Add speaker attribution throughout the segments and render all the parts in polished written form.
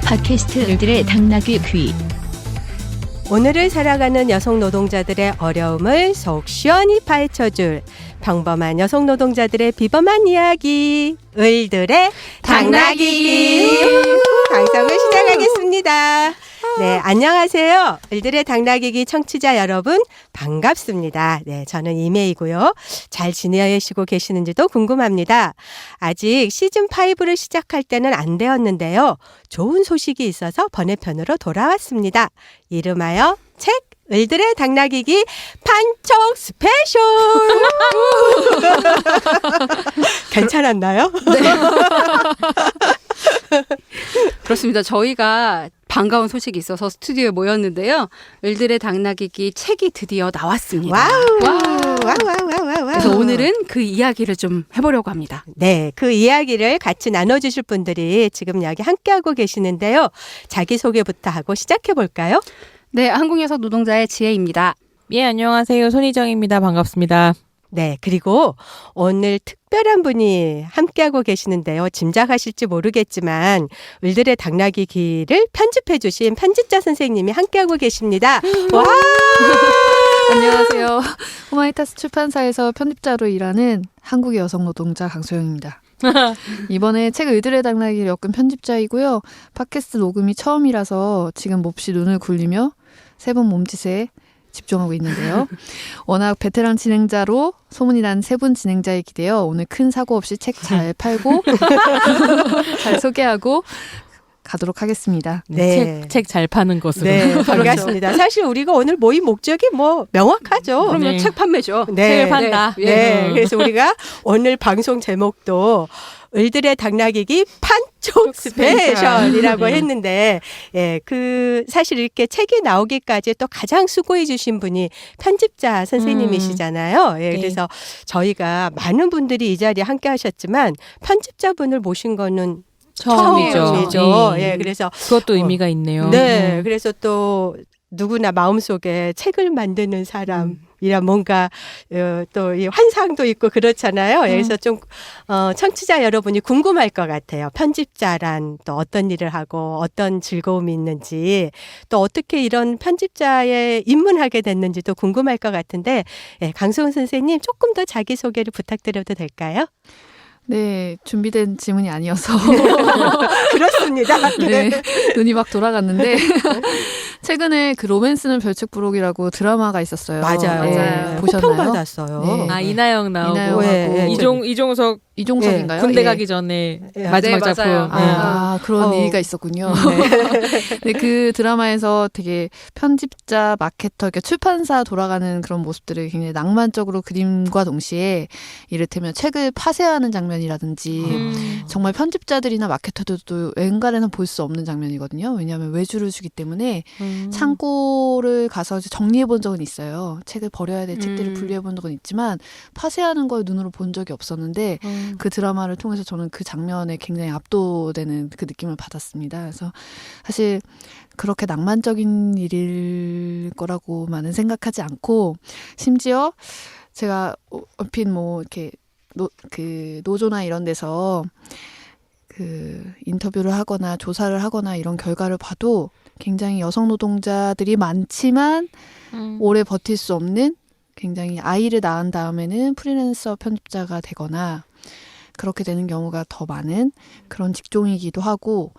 Speaker 1: 팟캐스트 을들의 당나귀 귀.
Speaker 2: 오늘을 살아가는 여성 노동자들의 어려움을 속 시원히 파헤쳐줄 평범한 여성 노동자들의 비범한 이야기, 을들의 당나귀 방송을 시작하겠습니다. 네, 안녕하세요. 을들의 당나귀 청취자 여러분, 반갑습니다. 네, 저는 이메이고요. 잘 지내시고 계시는지도 궁금합니다. 아직 시즌5를 시작할 때는 안 되었는데요. 좋은 소식이 있어서 번외편으로 돌아왔습니다. 이름하여 책 을들의 당나귀 판촉 스페셜. 괜찮았나요?
Speaker 3: 네. 그렇습니다. 저희가 반가운 소식이 있어서 스튜디오에 모였는데요. 을들의 당나귀 책이 드디어 나왔습니다.
Speaker 2: 와우.
Speaker 3: 그래서 오늘은 그 이야기를 좀 해보려고 합니다.
Speaker 2: 네, 그 이야기를 같이 나눠주실 분들이 지금 여기 함께하고 계시는데요. 자기소개부터 하고 시작해볼까요?
Speaker 3: 네, 한국여성 노동자의 지혜입니다.
Speaker 4: 예, 안녕하세요. 손희정입니다. 반갑습니다.
Speaker 2: 네, 그리고 오늘 특별한 분이 함께하고 계시는데요. 짐작하실지 모르겠지만 을들의 당나귀를 편집해 주신 편집자 선생님이 함께하고 계십니다. 와!
Speaker 5: 안녕하세요. 호마이타스 출판사에서 편집자로 일하는 한국의 여성 노동자 강소영입니다. 이번에 책 을들의 당나귀를 엮은 편집자이고요. 팟캐스트 녹음이 처음이라서 지금 몹시 눈을 굴리며 세 분 몸짓에 집중하고 있는데요. 워낙 베테랑 진행자로 소문이 난 세 분 진행자에 기대어 오늘 큰 사고 없이 책 잘 팔고 잘 소개하고 가도록 하겠습니다.
Speaker 2: 네.
Speaker 4: 책 잘 파는 것으로.
Speaker 2: 네, 반갑습니다. 사실 우리가 오늘 모인 목적이 명확하죠.
Speaker 3: 그러면
Speaker 4: 네.
Speaker 3: 책 판매죠.
Speaker 2: 네.
Speaker 4: 책을 판다.
Speaker 2: 네, 그래서 우리가 오늘 방송 제목도 을들의 당나귀 판촉 스페셜이라고 했는데, 예, 사실 이렇게 책이 나오기까지 또 가장 수고해 주신 분이 편집자 선생님이시잖아요. 예,
Speaker 4: 네.
Speaker 2: 그래서 저희가 많은 분들이 이 자리에 함께 하셨지만 편집자분을 모신 거는 처음이죠.
Speaker 4: 네.
Speaker 2: 예, 그래서
Speaker 4: 그것도 의미가 있네요.
Speaker 2: 네, 그래서 또 누구나 마음속에 책을 만드는 사람이라 뭔가 또 이 환상도 있고 그렇잖아요. 그래서 좀 청취자 여러분이 궁금할 것 같아요. 편집자란 또 어떤 일을 하고 어떤 즐거움이 있는지 또 어떻게 이런 편집자에 입문하게 됐는지도 궁금할 것 같은데, 예, 강소은 선생님 조금 더 자기소개를 부탁드려도 될까요?
Speaker 5: 네, 준비된 질문이 아니어서
Speaker 2: 그렇습니다.
Speaker 5: 네, 눈이 막 돌아갔는데 최근에 그 로맨스는 별책부록이라고 드라마가 있었어요.
Speaker 2: 맞아요.
Speaker 5: 네,
Speaker 2: 호평
Speaker 5: 보셨나요?
Speaker 2: 받았어요.
Speaker 5: 네.
Speaker 4: 아, 이나영 나오고.
Speaker 5: 이나영하고
Speaker 2: 네.
Speaker 4: 이종석
Speaker 5: 이종석인가요?
Speaker 4: 군대
Speaker 5: 예.
Speaker 4: 가기 전에
Speaker 2: 예.
Speaker 4: 마지막
Speaker 3: 네,
Speaker 4: 작품.
Speaker 3: 맞아요.
Speaker 5: 아, 그런 얘기가 있었군요. 네, 그 드라마에서 되게 편집자, 마케터, 그러니까 출판사 돌아가는 그런 모습들을 굉장히 낭만적으로 그림과 동시에 이를테면 책을 파쇄하는 장면이라든지 정말 편집자들이나 마케터들도 웬간에는 볼 수 없는 장면이거든요. 왜냐하면 외주를 주기 때문에 창고를 가서 정리해 본 적은 있어요. 책을 버려야 될 책들을 분리해 본 적은 있지만 파쇄하는 걸 눈으로 본 적이 없었는데 그 드라마를 통해서 저는 그 장면에 굉장히 압도되는 그 느낌을 받았습니다. 그래서 사실 그렇게 낭만적인 일일 거라고만은 생각하지 않고, 심지어 제가 얼핏 이렇게 노조나 이런 데서 그 인터뷰를 하거나 조사를 하거나 이런 결과를 봐도 굉장히 여성 노동자들이 많지만 오래 버틸 수 없는, 굉장히 아이를 낳은 다음에는 프리랜서 편집자가 되거나 그렇게 되는 경우가 더 많은 그런 직종이기도 하고,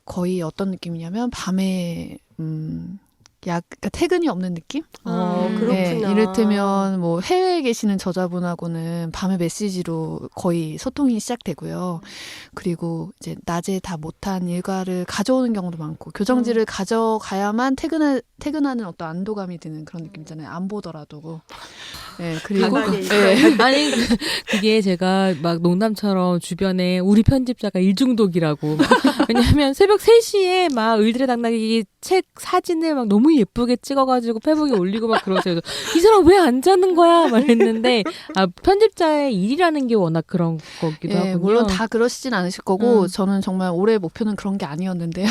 Speaker 5: 거의 어떤 느낌이냐면 밤에 그러니까 퇴근이 없는 느낌?
Speaker 2: 그렇구나.
Speaker 5: 네, 이를테면 해외에 계시는 저자분하고는 밤에 메시지로 거의 소통이 시작되고요. 그리고 이제 낮에 다 못한 일과를 가져오는 경우도 많고, 교정지를 가져가야만 퇴근하는 어떤 안도감이 드는 그런 느낌이잖아요. 안 보더라도. 네, 그리고 네.
Speaker 4: 아니, 그게 제가 막 농담처럼 주변에 우리 편집자가 일중독이라고. 왜냐하면 새벽 3시에 막 을들의 당나귀 책 사진을 막 너무 예쁘게 찍어가지고 페북에 올리고 막 그러세요. 이 사람 왜 안 자는 거야? 막 했는데, 편집자의 일이라는 게 워낙 그런 거기도 하군요.
Speaker 5: 물론 다 그러시진 않으실 거고, 저는 정말 올해 목표는 그런 게 아니었는데요.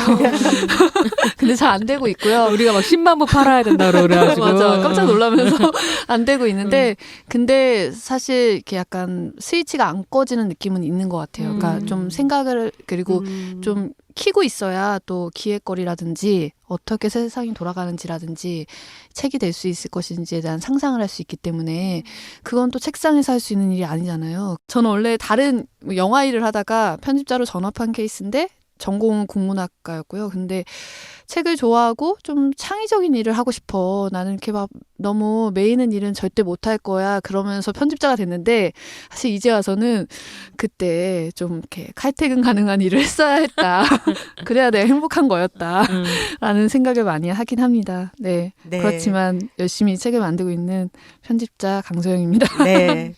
Speaker 5: 근데 잘 안 되고 있고요.
Speaker 4: 우리가 막 10만 부 팔아야 된다고 그래가지고.
Speaker 5: 맞아. 깜짝 놀라면서 안 되고 있는데, 근데 사실 이렇게 약간 스위치가 안 꺼지는 느낌은 있는 것 같아요. 그러니까 좀 생각을, 그리고 좀 키고 있어야 또 기획거리라든지 어떻게 세상이 돌아가는지라든지 책이 될 수 있을 것인지에 대한 상상을 할 수 있기 때문에 그건 또 책상에서 할 수 있는 일이 아니잖아요. 저는 원래 다른 영화 일을 하다가 편집자로 전업한 케이스인데 전공은 국문학과였고요. 근데 책을 좋아하고 좀 창의적인 일을 하고 싶어. 나는 이렇게 막 너무 메이는 일은 절대 못할 거야. 그러면서 편집자가 됐는데 사실 이제 와서는 그때 좀 이렇게 칼퇴근 가능한 일을 했어야 했다. 그래야 내가 행복한 거였다. 라는 생각을 많이 하긴 합니다. 네.
Speaker 2: 네.
Speaker 5: 그렇지만 열심히 책을 만들고 있는 편집자 강소영입니다.
Speaker 2: 네.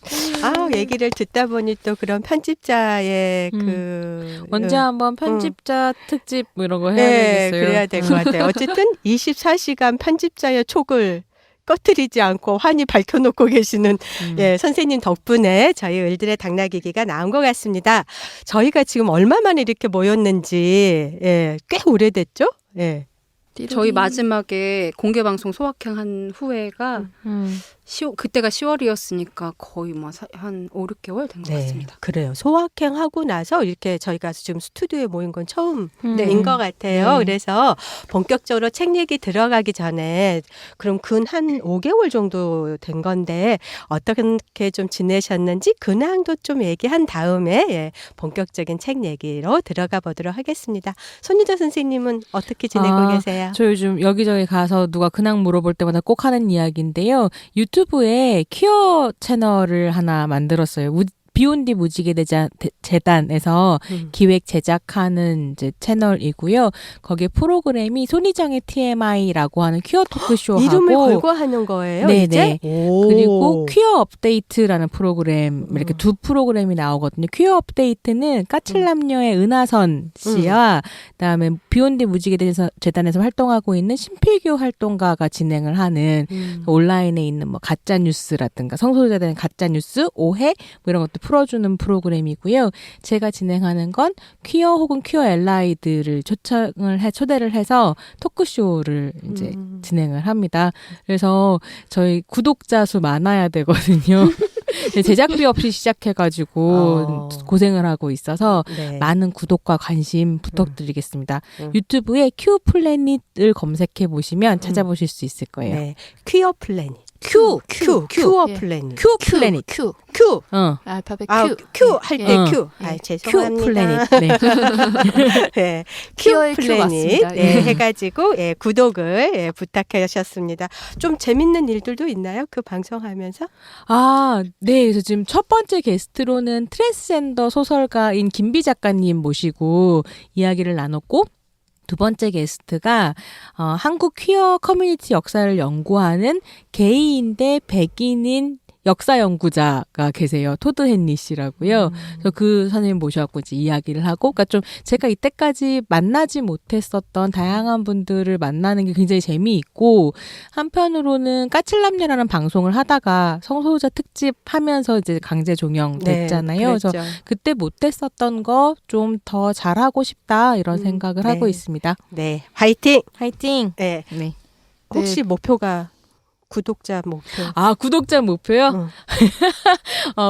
Speaker 2: 얘기를 듣다 보니 또 그런 편집자의
Speaker 4: 언제 한번 편집자 특집 뭐 이런 거 해야
Speaker 2: 네,
Speaker 4: 되겠어요.
Speaker 2: 그래야 될 것 같아요. 어쨌든 24시간 편집자의 촉을 꺼뜨리지 않고 환히 밝혀놓고 계시는 예, 선생님 덕분에 저희 을들의 당나귀기가 나온 것 같습니다. 저희가 지금 얼마 만에 이렇게 모였는지 예, 꽤 오래됐죠? 예.
Speaker 3: 저희 마지막에 공개 방송 소확행 한 후에가 그때가 10월이었으니까 거의 뭐 한 5, 6개월 된 것 같습니다.
Speaker 2: 그래요. 소확행 하고 나서 이렇게 저희가 지금 스튜디오에 모인 건 처음인 것 같아요.
Speaker 4: 네.
Speaker 2: 그래서 본격적으로 책 얘기 들어가기 전에 그럼 근 한 5개월 정도 된 건데 어떻게 좀 지내셨는지 근황도 좀 얘기한 다음에 예, 본격적인 책 얘기로 들어가 보도록 하겠습니다. 손유정 선생님은 어떻게 지내고 계세요?
Speaker 4: 저 요즘 여기저기 가서 누가 근황 물어볼 때마다 꼭 하는 이야기인데요. 유튜브에 퀴어 채널을 하나 만들었어요. 비욘디 무지개 재단에서 기획 제작하는 이제 채널이고요. 거기에 프로그램이 손희정의 TMI라고 하는 퀴어 토크쇼 하고
Speaker 2: 이름을 걸고 하는 거예요,
Speaker 4: 네네.
Speaker 2: 이제?
Speaker 4: 그리고 퀴어 업데이트라는 프로그램 이렇게 두 프로그램이 나오거든요. 퀴어 업데이트는 까칠남녀의 은하선 씨와 그다음에 비욘디 무지개 재단에서 활동하고 있는 신필교 활동가가 진행을 하는 온라인에 있는 뭐 가짜 뉴스라든가 성소수자에 대한 가짜 뉴스, 오해 뭐 이런 것도 풀어주는 프로그램이고요. 제가 진행하는 건 퀴어 혹은 퀴어 엘라이들을 초대를 해서 토크쇼를 이제 진행을 합니다. 그래서 저희 구독자 수 많아야 되거든요. 제작비 없이 시작해가지고 고생을 하고 있어서
Speaker 2: 네.
Speaker 4: 많은 구독과 관심 부탁드리겠습니다. 유튜브에 큐 플래닛을 검색해 보시면 찾아보실 수 있을 거예요.
Speaker 2: 네. 퀴어 플래닛.
Speaker 5: 큐.
Speaker 2: 큐어
Speaker 5: 예.
Speaker 2: 플래닛.
Speaker 4: 큐 플래닛.
Speaker 5: 큐.
Speaker 2: 큐.
Speaker 5: 알파벳
Speaker 2: 큐
Speaker 5: 큐.
Speaker 2: 할 때
Speaker 4: 예.
Speaker 2: 큐.
Speaker 5: 예.
Speaker 2: 아,
Speaker 4: 큐
Speaker 2: 죄송합니다.
Speaker 4: 플래닛. 네.
Speaker 2: 네.
Speaker 5: 퀴어의
Speaker 2: 큐
Speaker 5: 큐
Speaker 2: 플래닛
Speaker 5: 맞습니다.
Speaker 2: 예,
Speaker 5: 예.
Speaker 2: 해가지고 예, 구독을 예, 부탁하셨습니다. 좀 재밌는 일들도 있나요? 그 방송하면서?
Speaker 4: 네. 그래서 지금 첫 번째 게스트로는 트랜스젠더 소설가인 김비 작가님 모시고 이야기를 나눴고 두 번째 게스트가 한국 퀴어 커뮤니티 역사를 연구하는 게이인데 백인인 역사 연구자가 계세요. 토드 헨리 씨라고요. 그래서 그 선생님 모셔갖고 이제 이야기를 하고, 그러니까 좀 제가 이때까지 만나지 못했었던 다양한 분들을 만나는 게 굉장히 재미있고, 한편으로는 까칠남녀라는 방송을 하다가 성소수자 특집 하면서 이제 강제 종영 됐잖아요.
Speaker 2: 네,
Speaker 4: 그래서 그때 못했었던 거 좀 더 잘하고 싶다 이런 생각을
Speaker 2: 네.
Speaker 4: 하고 있습니다.
Speaker 2: 네, 화이팅.
Speaker 4: 화이팅!
Speaker 2: 네.
Speaker 4: 네.
Speaker 2: 혹시 목표가 구독자 목표?
Speaker 4: 구독자 목표요?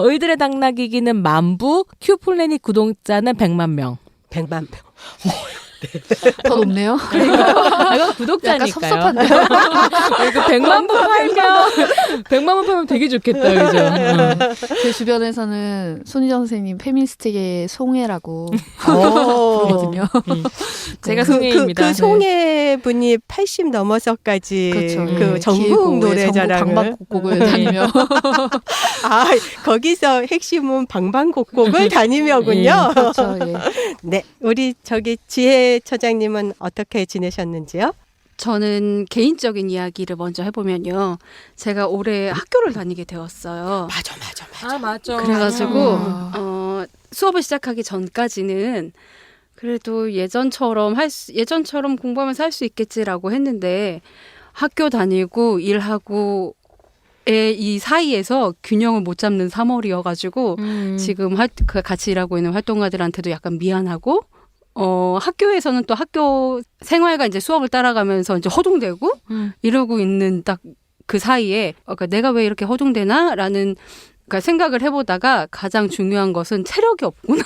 Speaker 4: 을들의 당나귀기는 10,000부, 큐플래닛 구독자는 100만 명.
Speaker 2: 100만 명.
Speaker 5: 더 높네요.
Speaker 4: 이건 구독자니까요.
Speaker 5: 약간 섭섭한데요.
Speaker 4: 이거 100만 부 팔면 100만 부 팔면 되게 좋겠다. 그죠?
Speaker 5: 제 주변에서는 손희정 선생님 페미니스트계의 송해라고 부르거든요.
Speaker 4: 제가 송혜입니다.
Speaker 2: 그 송혜 분이 80 넘어서까지
Speaker 5: 그렇죠.
Speaker 2: 그 전국 노래자랑을
Speaker 5: 방방곡곡을 다니며
Speaker 2: 거기서 핵심은 방방곡곡을 다니며군요.
Speaker 5: 그렇죠. 예.
Speaker 2: 네, 우리 저기 지혜 처장님은 어떻게 지내셨는지요?
Speaker 3: 저는 개인적인 이야기를 먼저 해보면요. 제가 올해 학교를 다니게 되었어요.
Speaker 2: 맞아.
Speaker 4: 맞아.
Speaker 3: 그래가지고 수업을 시작하기 전까지는 그래도 예전처럼 공부하면서 할 수 있겠지라고 했는데 학교 다니고 일하고 이 사이에서 균형을 못 잡는 3월이어가지고 지금 같이 일하고 있는 활동가들한테도 약간 미안하고 학교에서는 또 학교 생활과 이제 수업을 따라가면서 이제 허둥대고 이러고 있는 딱 그 사이에 그러니까 내가 왜 이렇게 허둥대나라는 그러니까 생각을 해보다가 가장 중요한 것은 체력이 없구나.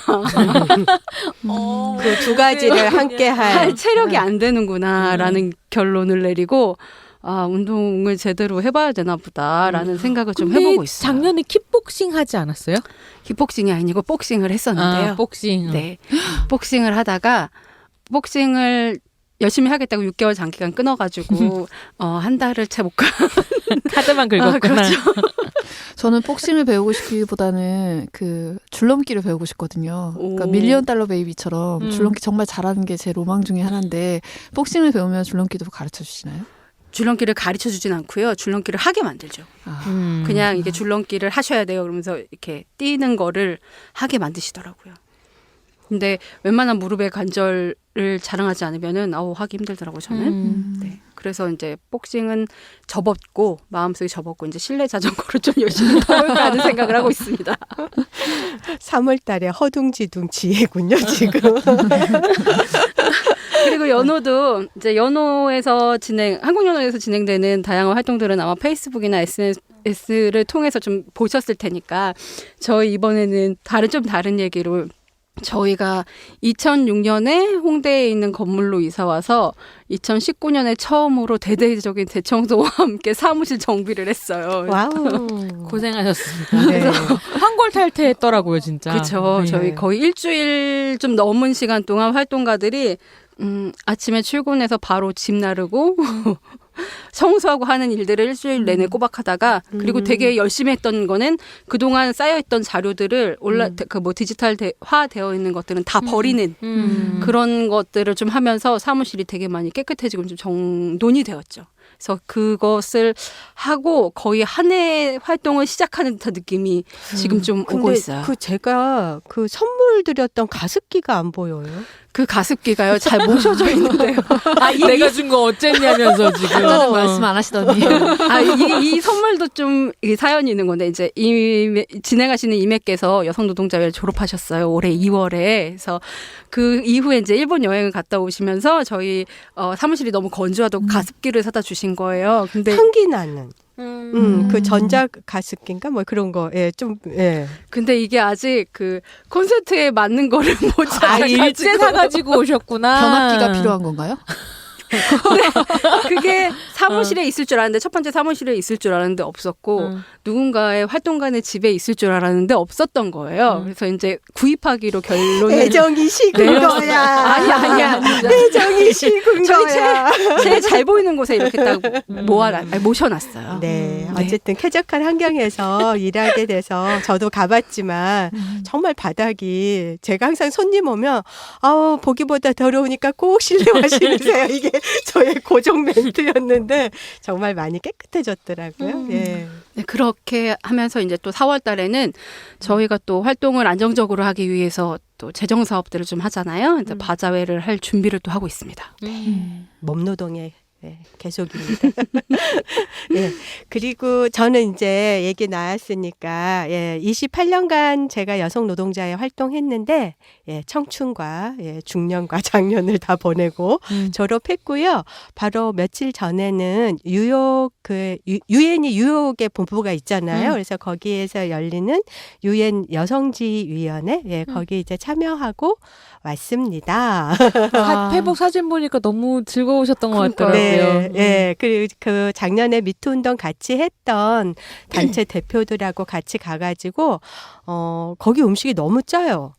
Speaker 2: 그 두 가지를 함께
Speaker 3: 할 체력이 안 되는구나라는 결론을 내리고 아 운동을 제대로 해봐야 되나 보다라는 생각을 좀
Speaker 4: 근데
Speaker 3: 해보고 있어요.
Speaker 4: 작년에 킥복싱 하지 않았어요?
Speaker 3: 킥복싱이 아니고 복싱을 했었는데요.
Speaker 4: 아, 복싱.
Speaker 3: 네, 복싱을 하다가 복싱을 열심히 하겠다고 6개월 장기간 끊어가지고 한 달을 채 못 가.
Speaker 4: 카드만 긁었구나.
Speaker 3: 그렇죠.
Speaker 5: 저는 복싱을 배우고 싶기보다는 그 줄넘기를 배우고 싶거든요. 그러니까
Speaker 3: 오.
Speaker 5: 밀리언 달러 베이비처럼 줄넘기 정말 잘하는 게 제 로망 중에 하나인데 복싱을 배우면 줄넘기도 가르쳐 주시나요?
Speaker 3: 줄넘기를 가르쳐 주진 않고요. 줄넘기를 하게 만들죠. 그냥 이게 줄넘기를 하셔야 돼요. 그러면서 이렇게 뛰는 거를 하게 만드시더라고요. 근데 웬만한 무릎의 관절을 자랑하지 않으면은 하기 힘들더라고요. 저는. 네. 그래서 이제 복싱은 접었고 마음속에 접었고 이제 실내 자전거를 좀 열심히 타볼까 하는 생각을 하고 있습니다.
Speaker 2: 3월 달에 허둥지둥지혜군요, 지금.
Speaker 3: 그리고 연호도 이제 연호에서 한국 연호에서 진행되는 다양한 활동들은 아마 페이스북이나 SNS를 통해서 좀 보셨을 테니까 저희 이번에는 좀 다른 얘기로 저희가 2006년에 홍대에 있는 건물로 이사 와서 2019년에 처음으로 대대적인 대청소와 함께 사무실 정비를 했어요.
Speaker 2: 와우.
Speaker 4: 고생하셨습니다.
Speaker 2: 네.
Speaker 4: 황골탈퇴했더라고요, 진짜.
Speaker 3: 그렇죠.
Speaker 4: 네.
Speaker 3: 저희 거의 일주일 좀 넘은 시간 동안 활동가들이 아침에 출근해서 바로 집 나르고 청소하고 하는 일들을 일주일 내내 꼬박하다가 그리고 되게 열심히 했던 거는 그동안 쌓여있던 자료들을 디지털화 되어 있는 것들은 다 버리는 그런 것들을 좀 하면서 사무실이 되게 많이 깨끗해지고 좀 정돈이 되었죠. 그래서 그것을 하고 거의 한 해 활동을 시작하는 듯한 느낌이 지금 좀 오고 있어요.
Speaker 2: 제가 그 선물 드렸던 가습기가 안 보여요.
Speaker 3: 그 가습기가요. 잘 모셔져 있는데요.
Speaker 4: 내가 준 거 어쨌냐면서 지금.
Speaker 5: 다른 말씀 안 하시더니.
Speaker 3: 이 선물도 좀 사연이 있는 건데 이제 진행하시는 이매께서 여성노동자회를 졸업하셨어요. 올해 2월에. 그래서 그 이후에 이제 일본 여행을 갔다 오시면서 저희 사무실이 너무 건조하다고 가습기를 사다 주신 거예요. 근데
Speaker 2: 향기 나는. 그 전자 가습기인가 뭐 그런 거. 예, 좀 예.
Speaker 3: 근데 이게 아직 그 콘센트에 맞는 거를 못 찾아가지고
Speaker 4: 일제 사가지고 오셨구나.
Speaker 5: 변압기가 필요한 건가요?
Speaker 3: 그게 사무실에 있을 줄 알았는데 첫 번째 사무실에 있을 줄 알았는데 없었고 누군가의 활동가의 집에 있을 줄 알았는데 없었던 거예요. 그래서 이제 구입하기로 결론을
Speaker 2: 애정이 식은 거야.
Speaker 3: 아니야.
Speaker 2: 애정이 식은 거야.
Speaker 3: 제일 잘 보이는 곳에 이렇게 딱 모셔놨어요.
Speaker 2: 네, 어쨌든 쾌적한 환경에서 일하게 돼서 저도 가봤지만 정말 바닥이 제가 항상 손님 오면 보기보다 더러우니까 꼭 실내화 신으세요. 이게 저의 고정 멘트였는데 정말 많이 깨끗해졌더라고요. 예.
Speaker 3: 네, 그렇게 하면서 이제 또 4월 달에는 저희가 또 활동을 안정적으로 하기 위해서 또 재정 사업들을 좀 하잖아요. 바자회를 할 준비를 또 하고 있습니다.
Speaker 2: 몸노동의 계속입니다. 예. 그리고 저는 이제 얘기 나왔으니까 28년간 제가 여성 노동자에 활동했는데 청춘과 중년과 장년을 다 보내고 졸업했고요. 바로 며칠 전에는 유엔이 뉴욕에 본부가 있잖아요. 그래서 거기에서 열리는 유엔 여성지위원회 거기 이제 참여하고 왔습니다.
Speaker 4: 회복 사진 보니까 너무 즐거우셨던 것 같더라고요.
Speaker 2: 네. 그 작년에 미투 운동 같이 했던 단체 대표들하고 같이 가가지고 거기 음식이 너무 짜요.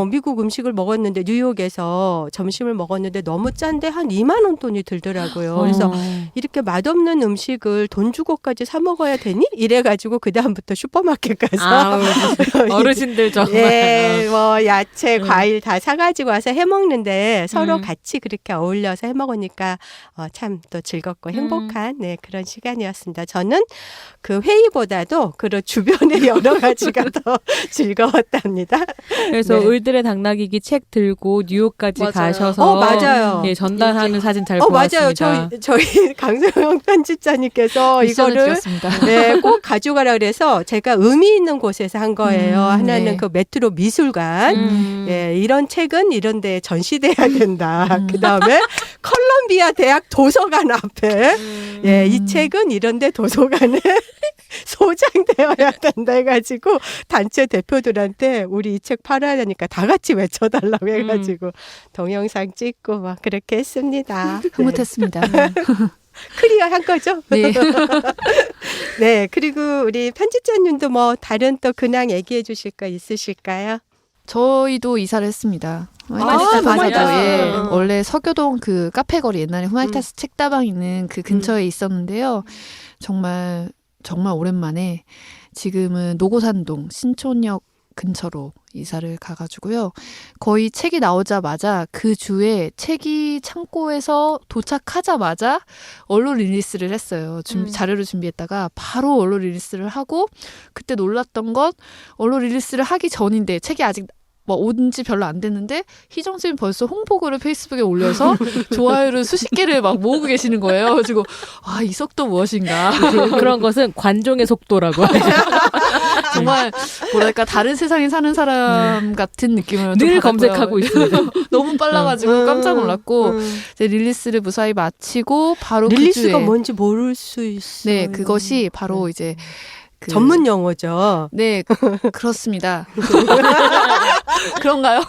Speaker 2: 미국 음식을 먹었는데 뉴욕에서 점심을 먹었는데 너무 짠데 한 2만 원 돈이 들더라고요. 그래서 이렇게 맛없는 음식을 돈 주고까지 사 먹어야 되니? 이래가지고 그 다음부터 슈퍼마켓 가서
Speaker 4: 어르신들 정말
Speaker 2: 뭐 야채, 과일 다 사가지고 와서 해 먹는데 서로 같이 그렇게 어울려서 해 먹으니까 참 또 즐겁고 행복한 그런 시간이었습니다. 저는 그 회의보다도 그런 주변의 여러 가지가 더 즐거웠답니다.
Speaker 4: 그래서 을들의 당나귀기 책 들고 뉴욕까지
Speaker 3: 맞아요.
Speaker 4: 가셔서
Speaker 2: 맞아요.
Speaker 4: 전달하는 사진 잘 보았습니다.
Speaker 2: 맞아요. 저희 강소영 편집자님께서 이거를 꼭 가져가라 그래서 제가 의미 있는 곳에서 한 거예요. 하나는 그 메트로 미술관. 이런 책은 이런 데 전시돼야 된다. 그다음에 컬럼비아 대학 도서관 앞에 이 책은 이런 데 도서관에 소장 되어야 된다 해가지고 단체 대표들한테 우리 이 책 팔아야 되니까 다 같이 외쳐달라고 해가지고 동영상 찍고 막 그렇게 했습니다.
Speaker 5: 흐뭇했습니다.
Speaker 2: 클리어한 거죠?
Speaker 5: 네.
Speaker 2: 네, 그리고 우리 편집자님도 뭐 다른 또 근황 얘기해 주실 거 있으실까요?
Speaker 5: 저희도 이사를 했습니다.
Speaker 2: 진짜요?
Speaker 5: 맞아요. 예.
Speaker 2: 음.
Speaker 5: 원래 서교동 그 카페거리 옛날에 후마이타스 책다방 있는 그 근처에 있었는데요. 정말 오랜만에 지금은 노고산동 신촌역 근처로 이사를 가가지고요. 거의 책이 나오자마자 그 주에 책이 창고에서 도착하자마자 언론 릴리스를 했어요. 자료를 준비했다가 바로 언론 릴리스를 하고 그때 놀랐던 건 언론 릴리스를 하기 전인데 책이 아직 온 지 별로 안 됐는데 희정 쌤이 벌써 홍보글을 페이스북에 올려서 좋아요를 수십 개를 막 모으고 계시는 거예요. 그래가지고 이 속도 무엇인가.
Speaker 4: 그런 것은 관종의 속도라고 하죠.
Speaker 5: 정말 뭐랄까 다른 세상에 사는 사람 같은 느낌을 좀
Speaker 4: 늘
Speaker 5: 받았고요.
Speaker 4: 검색하고 있습니다.
Speaker 5: 너무 빨라가지고 깜짝 놀랐고 이제 릴리스를 무사히 마치고 바로
Speaker 2: 릴리스가
Speaker 5: 그 주에
Speaker 2: 뭔지 모를 수 있어요.
Speaker 5: 네 그것이 바로 이제 그
Speaker 2: 전문 용어죠.
Speaker 5: 네, 그렇습니다. 그런가요?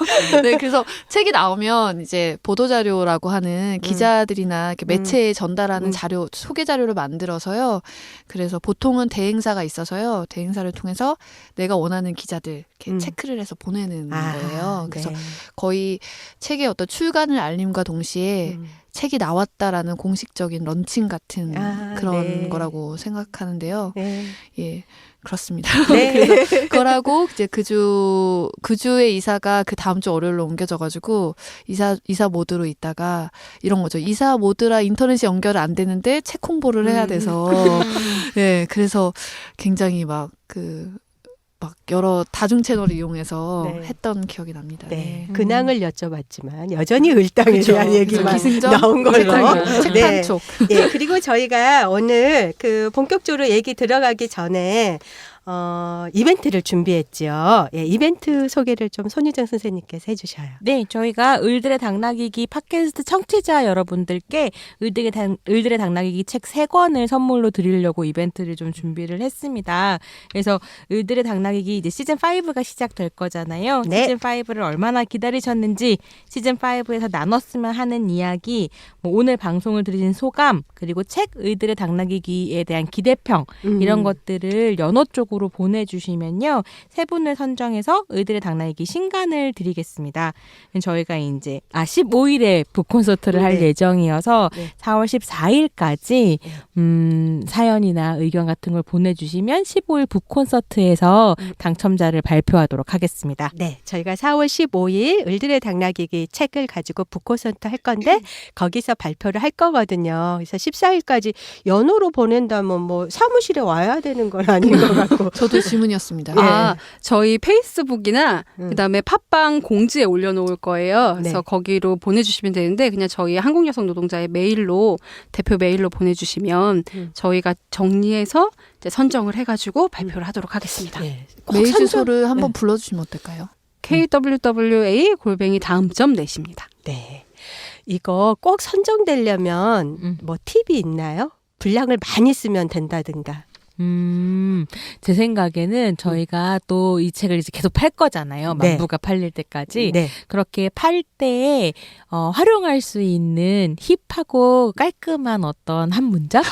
Speaker 5: 네, 그래서 책이 나오면 이제 보도자료라고 하는 기자들이나 이렇게 매체에 전달하는 자료, 소개 자료를 만들어서요. 그래서 보통은 대행사가 있어서요. 대행사를 통해서 내가 원하는 기자들 이렇게 체크를 해서 보내는 거예요. 그래서
Speaker 2: 네.
Speaker 5: 거의 책의 어떤 출간을 알림과 동시에 책이 나왔다라는 공식적인 런칭 같은 그런
Speaker 2: 네.
Speaker 5: 거라고 생각하는데요.
Speaker 2: 네.
Speaker 5: 예, 그렇습니다.
Speaker 2: 네.
Speaker 5: 그래서 그거라고 이제 그 주의 이사가 그 다음 주 월요일로 옮겨져가지고 이사 모드로 있다가 이런 거죠. 이사 모드라 인터넷이 연결 안 되는데 책 홍보를 해야 돼서 네, 그래서 굉장히 막 여러 다중 채널을 이용해서
Speaker 2: 네.
Speaker 5: 했던 기억이 납니다.
Speaker 2: 네.
Speaker 5: 네.
Speaker 2: 근황을 여쭤봤지만 여전히 을당에
Speaker 5: 그쵸.
Speaker 2: 대한 얘기만
Speaker 5: 기승전?
Speaker 2: 나온 걸로.
Speaker 5: 책
Speaker 2: 네.
Speaker 5: 판촉.
Speaker 2: 예, 그리고 저희가 오늘 본격적으로 얘기 들어가기 전에 이벤트를 준비했죠. 예, 이벤트 소개를 좀 손유정 선생님께서 해주셔요.
Speaker 4: 네, 저희가 을들의 당나귀기 팟캐스트 청취자 여러분들께 을들의 당나귀기 책 3권을 선물로 드리려고 이벤트를 좀 준비를 했습니다. 그래서 을들의 당나귀기 이제 시즌 5가 시작될 거잖아요.
Speaker 2: 네.
Speaker 4: 시즌 5를 얼마나 기다리셨는지 시즌 5에서 나눴으면 하는 이야기, 오늘 방송을 들으신 소감, 그리고 책 을들의 당나귀기에 대한 기대평 이런 것들을 연호 쪽으로 보내주시면요. 3분을 선정해서 을들의 당나귀기 신간을 드리겠습니다. 저희가 이제 15일에 북콘서트를 할
Speaker 2: 네.
Speaker 4: 예정이어서
Speaker 2: 네.
Speaker 4: 4월 14일까지 사연이나 의견 같은 걸 보내주시면 15일 북콘서트에서 당첨자를 발표하도록 하겠습니다.
Speaker 2: 네, 저희가 4월 15일 을들의 당나귀기 책을 가지고 북콘서트 할 건데 거기서 발표를 할 거거든요. 그래서 14일까지 연호로 보낸다면 뭐 사무실에 와야 되는 건 아닌 것 같고.
Speaker 5: 저도 질문이었습니다.
Speaker 2: 예.
Speaker 3: 저희 페이스북이나 그다음에 팟빵 공지에 올려놓을 거예요. 그래서
Speaker 2: 네.
Speaker 3: 거기로 보내주시면 되는데 그냥 저희 한국여성 노동자의 메일로 대표 메일로 보내주시면 저희가 정리해서 이제 선정을 해가지고 발표를 하도록 하겠습니다.
Speaker 2: 예,
Speaker 5: 메일
Speaker 2: 선정-
Speaker 5: 주소를 한번 불러주시면 어떨까요?
Speaker 3: kwwa@da음점넷입니다.
Speaker 2: 네. 이거 꼭 선정되려면 뭐 팁이 있나요? 분량을 많이 쓰면 된다든가.
Speaker 4: 제 생각에는 저희가 또 이 책을 이제 계속 팔 거잖아요.
Speaker 2: 네.
Speaker 4: 만부가 팔릴 때까지.
Speaker 2: 네.
Speaker 4: 그렇게 팔 때에 활용할 수 있는 힙하고 깔끔한 어떤 한 문장?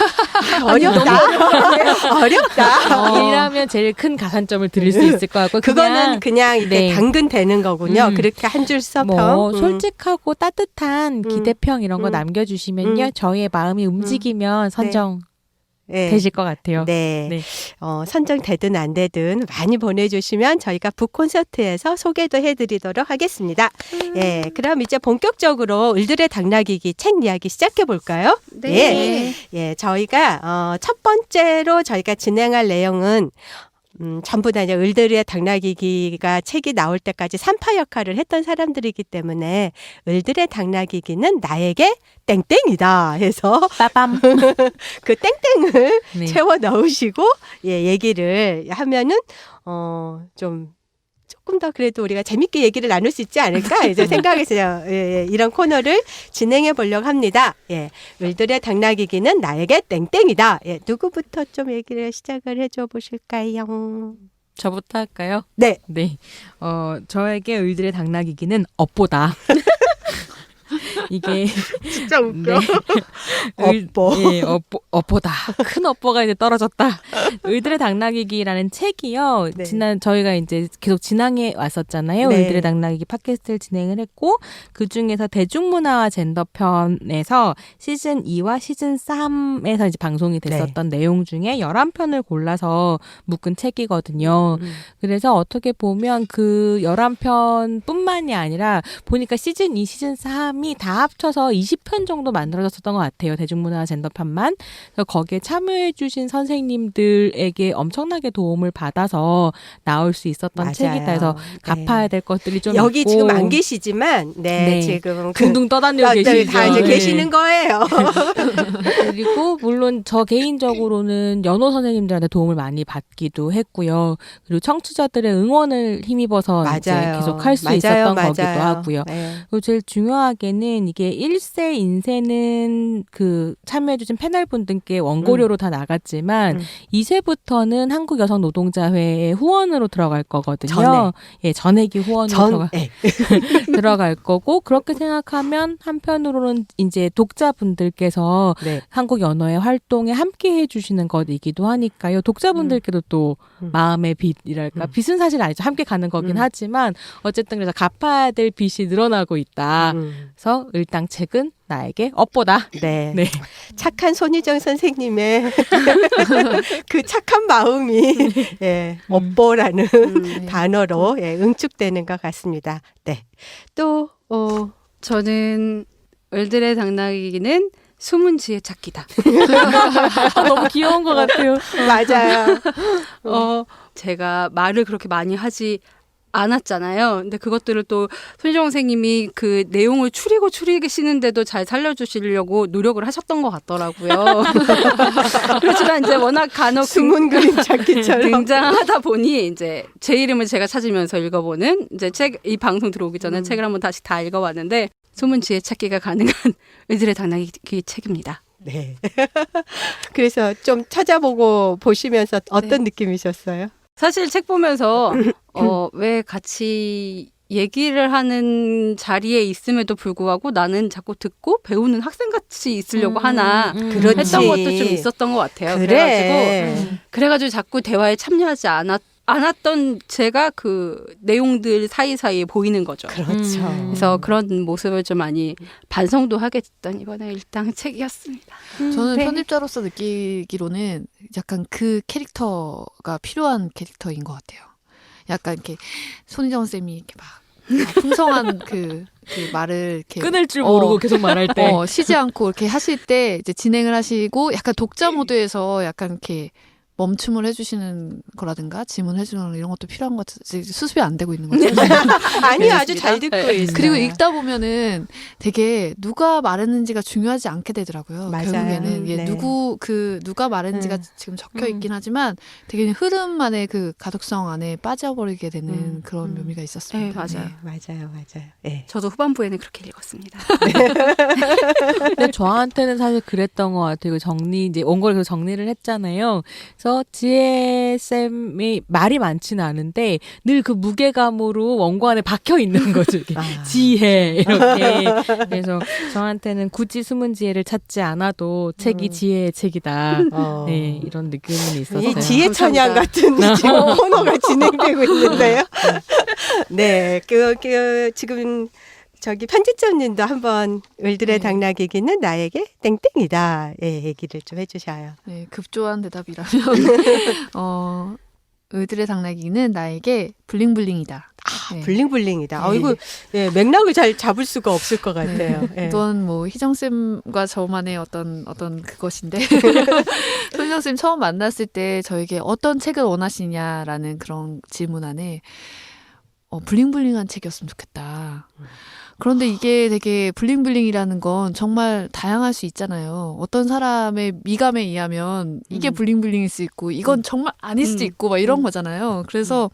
Speaker 2: 어렵다. 어렵다.
Speaker 4: 이라면 제일 큰 가산점을 드릴 수 있을 것 같고
Speaker 2: 그거는 그냥 이렇게
Speaker 4: 네.
Speaker 2: 당근 되는 거군요. 그렇게 한 줄 써평.
Speaker 4: 뭐 솔직하고 따뜻한 기대평 이런 거 남겨주시면요. 저희의 마음이 움직이면 선정
Speaker 2: 네.
Speaker 4: 되실 것 같아요.
Speaker 2: 네.
Speaker 4: 네.
Speaker 2: 선정되든 안 되든 많이 보내주시면 저희가 북콘서트에서 소개도 해드리도록 하겠습니다. 예, 그럼 이제 본격적으로 을들의 당나귀기 책 이야기 시작해 볼까요?
Speaker 3: 네.
Speaker 2: 예, 저희가 첫 번째로 저희가 진행할 내용은 전부 다 이제 을들의 당나귀기가 책이 나올 때까지 산파 역할을 했던 사람들이기 때문에 을들의 당나귀기는 나에게 땡땡이다 해서
Speaker 4: 빠밤.
Speaker 2: 그 땡땡을
Speaker 4: 네.
Speaker 2: 채워 넣으시고 예, 얘기를 하면은 좀 조금 더 그래도 우리가 재밌게 얘기를 나눌 수 있지 않을까 이제 생각해서 이런 코너를 진행해 보려고 합니다. 예, 을들의 당나귀기는 나에게 땡땡이다. 예, 누구부터 좀 얘기를 시작을 해줘 보실까요?
Speaker 4: 저부터 할까요?
Speaker 2: 네.
Speaker 4: 네. 저에게 을들의 당나귀기는 업보다. 이게
Speaker 2: 진짜 웃겨. 업보.
Speaker 4: 예, 업보다. 큰 업보가 이제 떨어졌다. 을들의 당나귀기라는 책이요.
Speaker 2: 네.
Speaker 4: 저희가 이제 계속 진행해 왔었잖아요.
Speaker 2: 네.
Speaker 4: 을들의 당나귀기 팟캐스트를 진행을 했고 그 중에서 대중문화와 젠더 편에서 시즌 2와 시즌 3에서 이제 방송이 됐었던 내용 중에 11편을 골라서 묶은 책이거든요. 그래서 어떻게 보면 그 11편뿐만이 아니라 보니까 시즌 2, 시즌 3이 다 합쳐서 20편 정도 만들어졌었던 것 같아요. 대중문화 젠더편만. 그래서 거기에 참여해주신 선생님들에게 엄청나게 도움을 받아서 나올 수 있었던
Speaker 2: 맞아요.
Speaker 4: 책이다. 해서 갚아야 될 것들이 좀
Speaker 2: 여기
Speaker 4: 있고.
Speaker 2: 지금 안 계시지만
Speaker 4: 네.
Speaker 2: 지금
Speaker 4: 둥둥 떠다니고 계시죠.
Speaker 2: 다 이제
Speaker 4: 네.
Speaker 2: 계시는 거예요.
Speaker 4: 그리고 물론 저 개인적으로는 연호 선생님들한테 도움을 많이 받기도 했고요. 그리고 청취자들의 응원을 힘입어서 이제 계속 할 수 있었던 거기도 하고요.
Speaker 2: 네.
Speaker 4: 그리고 제일 중요하게는 이게 1세 인쇄는 그 참여해주신 패널분들께 원고료로 다 나갔지만 2세부터는 한국여성노동자회의 후원으로 들어갈 거거든요. 예, 전액이 후원으로 들어갈 거고 그렇게 생각하면 한편으로는 이제 독자분들께서
Speaker 2: 네.
Speaker 4: 한국 연어의 활동에 함께 해주시는 것이기도 하니까요. 독자분들께도 또 마음의 빚이랄까 빚은 사실 아니죠. 함께 가는 거긴 하지만 어쨌든 그래서 갚아야 될 빚이 늘어나고 있다. 그래서 을당 책은 나에게 업보다.
Speaker 2: 네.
Speaker 4: 네.
Speaker 2: 착한 손희정 선생님의 그 착한 마음이 업보라는 단어로 응축되는 것 같습니다. 네. 또
Speaker 3: 저는 을들의 당나귀기는 숨은 지혜 찾기다.
Speaker 4: 너무 귀여운 것 같아요.
Speaker 2: 맞아요.
Speaker 3: 제가 말을 그렇게 많이 하지 않았잖아요. 근데 그것들을 또 손희정 선생님이 그 내용을 추리시는데도 잘 살려주시려고 노력을 하셨던 것 같더라고요. 그렇지만 이제 워낙 간혹
Speaker 2: 숨은 그림 찾기처럼
Speaker 3: 등장하다 보니 이제 제 이름을 제가 찾으면서 읽어보는 이제 이 방송 들어오기 전에 책을 한번 다시 다 읽어봤는데 숨은 지혜 찾기가 가능한 을들의 당나귀기 책입니다.
Speaker 2: 네. 그래서 좀 찾아보고 보시면서 어떤 느낌이셨어요?
Speaker 3: 사실 책 보면서 왜 같이 얘기를 하는 자리에 있음에도 불구하고 나는 자꾸 듣고 배우는 학생같이 있으려고 하나
Speaker 2: 그렇지.
Speaker 3: 했던 것도 좀 있었던 것 같아요. 그래가지고 자꾸 대화에 참여하지 않았던 제가 그 내용들 사이사이에 보이는 거죠.
Speaker 2: 그렇죠.
Speaker 3: 그래서 그런 모습을 좀 많이 반성도 하게 됐던 이번에 일당 책이었습니다.
Speaker 5: 저는
Speaker 2: 네.
Speaker 5: 편집자로서 느끼기로는 약간 그 캐릭터가 필요한 캐릭터인 것 같아요. 약간 이렇게 손희정 쌤이 이렇게 막 풍성한 그 말을 이렇게
Speaker 4: 끊을 줄 모르고 계속 말할 때
Speaker 5: 쉬지 않고 이렇게 하실 때 이제 진행을 하시고 약간 독자 모드에서 약간 이렇게 멈춤을 해주시는 거라든가 질문해주는 이런 것도 필요한 것 같아요. 수습이 안 되고 있는 거죠.
Speaker 2: 아니요, 아주 잘 듣고 있어요.
Speaker 5: 그리고 읽다 보면은 되게 누가 말했는지가 중요하지 않게 되더라고요.
Speaker 2: 맞아요.
Speaker 5: 결국에는
Speaker 2: 네.
Speaker 5: 누가 말했는지가 지금 적혀 있긴 하지만 되게 흐름만의 그 가독성 안에 빠져버리게 되는 그런 묘미가 있었습니다.
Speaker 3: 네, 맞아요.
Speaker 2: 맞아요. 네.
Speaker 3: 저도 후반부에는 그렇게 읽었습니다.
Speaker 4: 근데 저한테는 사실 그랬던 것 같아요. 이제 원고를 계속 정리를 했잖아요. 그래서 지혜쌤이 말이 많지는 않은데 늘 그 무게감으로 원고 안에 박혀 있는 거죠. 이렇게 지혜 이렇게. 그래서 저한테는 굳이 숨은 지혜를 찾지 않아도 책이 지혜의 책이다. 네, 이런 느낌은 있었어요.
Speaker 2: 이 지혜 찬양 같은 지금 코너가 진행되고 있는데요. 네, 지금 저기 편집자님도 한번 을들의 당나귀기는 나에게 땡땡이다. 얘기를 좀 해주셔요.
Speaker 5: 네, 급조한 대답이라면 을들의 당나귀는 나에게 블링블링이다. 네.
Speaker 2: 블링블링이다. 이거 맥락을 잘 잡을 수가 없을 것 같아요. 네.
Speaker 5: 이건 뭐 희정쌤과 저만의 어떤 그것인데 손희정쌤 처음 만났을 때 저에게 어떤 책을 원하시냐라는 그런 질문 안에 블링블링한 책이었으면 좋겠다. 그런데 이게 되게 블링블링이라는 건 정말 다양할 수 있잖아요. 어떤 사람의 미감에 의하면 이게 블링블링일 수 있고 이건 정말 아닐 수도 있고 막 이런 거잖아요. 그래서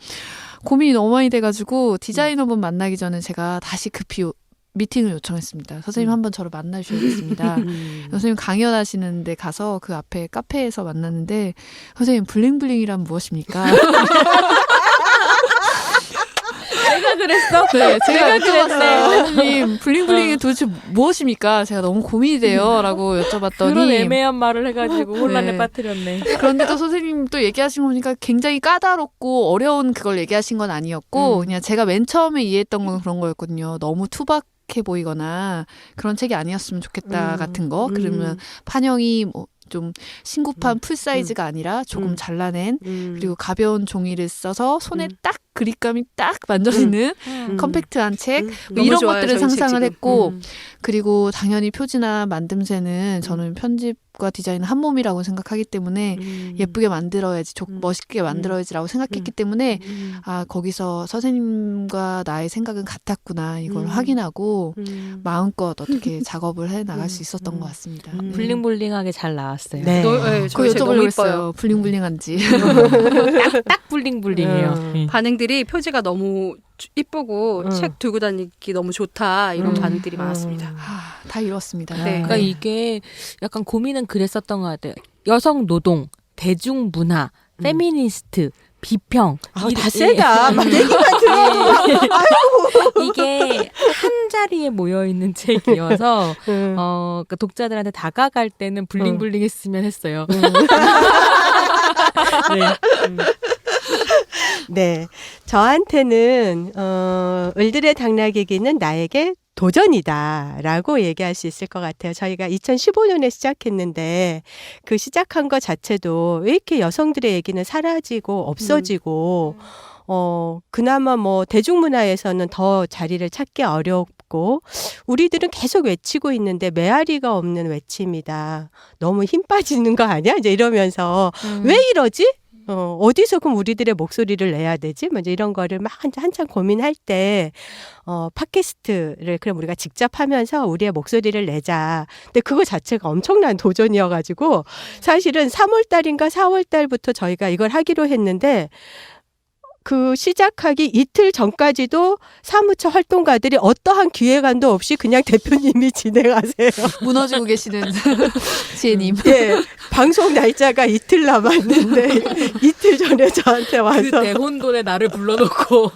Speaker 5: 고민이 너무 많이 돼가지고 디자이너분 만나기 전에 제가 다시 급히 미팅을 요청했습니다. 선생님 한번 저를 만나주셔야겠습니다. 선생님 강연하시는 데 가서 그 앞에 카페에서 만났는데 선생님 블링블링이란 무엇입니까?
Speaker 4: 내가 그랬어?
Speaker 5: 네, 제가 여쭤봤어요. 선생님 블링블링이 도대체 무엇입니까? 제가 너무 고민이 돼요. 라고 여쭤봤더니
Speaker 4: 그런 애매한 말을 해가지고 혼란에
Speaker 5: 네.
Speaker 4: 빠뜨렸네.
Speaker 5: 그런데도 선생님 또 얘기하신 거 보니까 굉장히 까다롭고 어려운 그걸 얘기하신 건 아니었고 그냥 제가 맨 처음에 이해했던 건 그런 거였거든요. 너무 투박해 보이거나 그런 책이 아니었으면 좋겠다 같은 거. 그러면 판형이 뭐 좀 신구판 풀 사이즈가 아니라 조금 잘라낸 그리고 가벼운 종이를 써서 손에 딱 그립감이 딱 만져지는 컴팩트한 책 뭐 이런
Speaker 3: 좋아요,
Speaker 5: 것들을
Speaker 3: 저희 책
Speaker 5: 상상을
Speaker 3: 지금.
Speaker 5: 했고 그리고 당연히 표지나 만듦새는 저는 편집과 디자인은 한 몸이라고 생각하기 때문에 예쁘게 만들어야지 멋있게 만들어야지라고 생각했기 때문에 아 거기서 선생님과 나의 생각은 같았구나 이걸 확인하고 마음껏 어떻게 작업을 해 나갈 수 있었던 것 같습니다.
Speaker 4: 블링블링하게 잘 나왔어요.
Speaker 2: 네.
Speaker 3: 네,
Speaker 5: 그거
Speaker 3: 저희 책 너무
Speaker 5: 여쭤보려고
Speaker 3: 이뻐요.
Speaker 5: 했어요. 블링블링한지.
Speaker 4: 딱 블링블링이에요.
Speaker 3: 반응들이 표지가 너무 이쁘고 책 들고 다니기 너무 좋다 이런 반응들이 많았습니다.
Speaker 5: 다 이뤘습니다.
Speaker 3: 네.
Speaker 4: 그러니까 이게 약간 고민은 그랬었던 것 같아요. 여성 노동, 대중문화, 페미니스트, 비평.
Speaker 2: 다 세다. 막 얘기만 들어도 막,
Speaker 4: 이게 한 자리에 모여 있는 책이어서 그러니까 독자들한테 다가갈 때는 블링블링 했으면 했어요. 네.
Speaker 2: 네. 저한테는, 을들의 당나귀기는 나에게 도전이다라고 얘기할 수 있을 것 같아요. 저희가 2015년에 시작했는데 그 시작한 것 자체도 왜 이렇게 여성들의 얘기는 사라지고 없어지고 그나마 뭐 대중문화에서는 더 자리를 찾기 어렵고 우리들은 계속 외치고 있는데 메아리가 없는 외침이다. 너무 힘 빠지는 거 아니야? 이제 이러면서 왜 이러지? 어디서 그럼 우리들의 목소리를 내야 되지? 뭐 이제 이런 거를 막 한참 고민할 때, 팟캐스트를 그럼 우리가 직접 하면서 우리의 목소리를 내자. 근데 그거 자체가 엄청난 도전이어가지고, 사실은 3월달인가 4월달부터 저희가 이걸 하기로 했는데, 그 시작하기 이틀 전까지도 사무처 활동가들이 어떠한 기획안도 없이 그냥 대표님이 진행하세요.
Speaker 5: 무너지고 계시는 지혜님.
Speaker 2: 예, 방송 날짜가 이틀 남았는데 이틀 전에 저한테 와서
Speaker 4: 그 대혼돈에 나를 불러놓고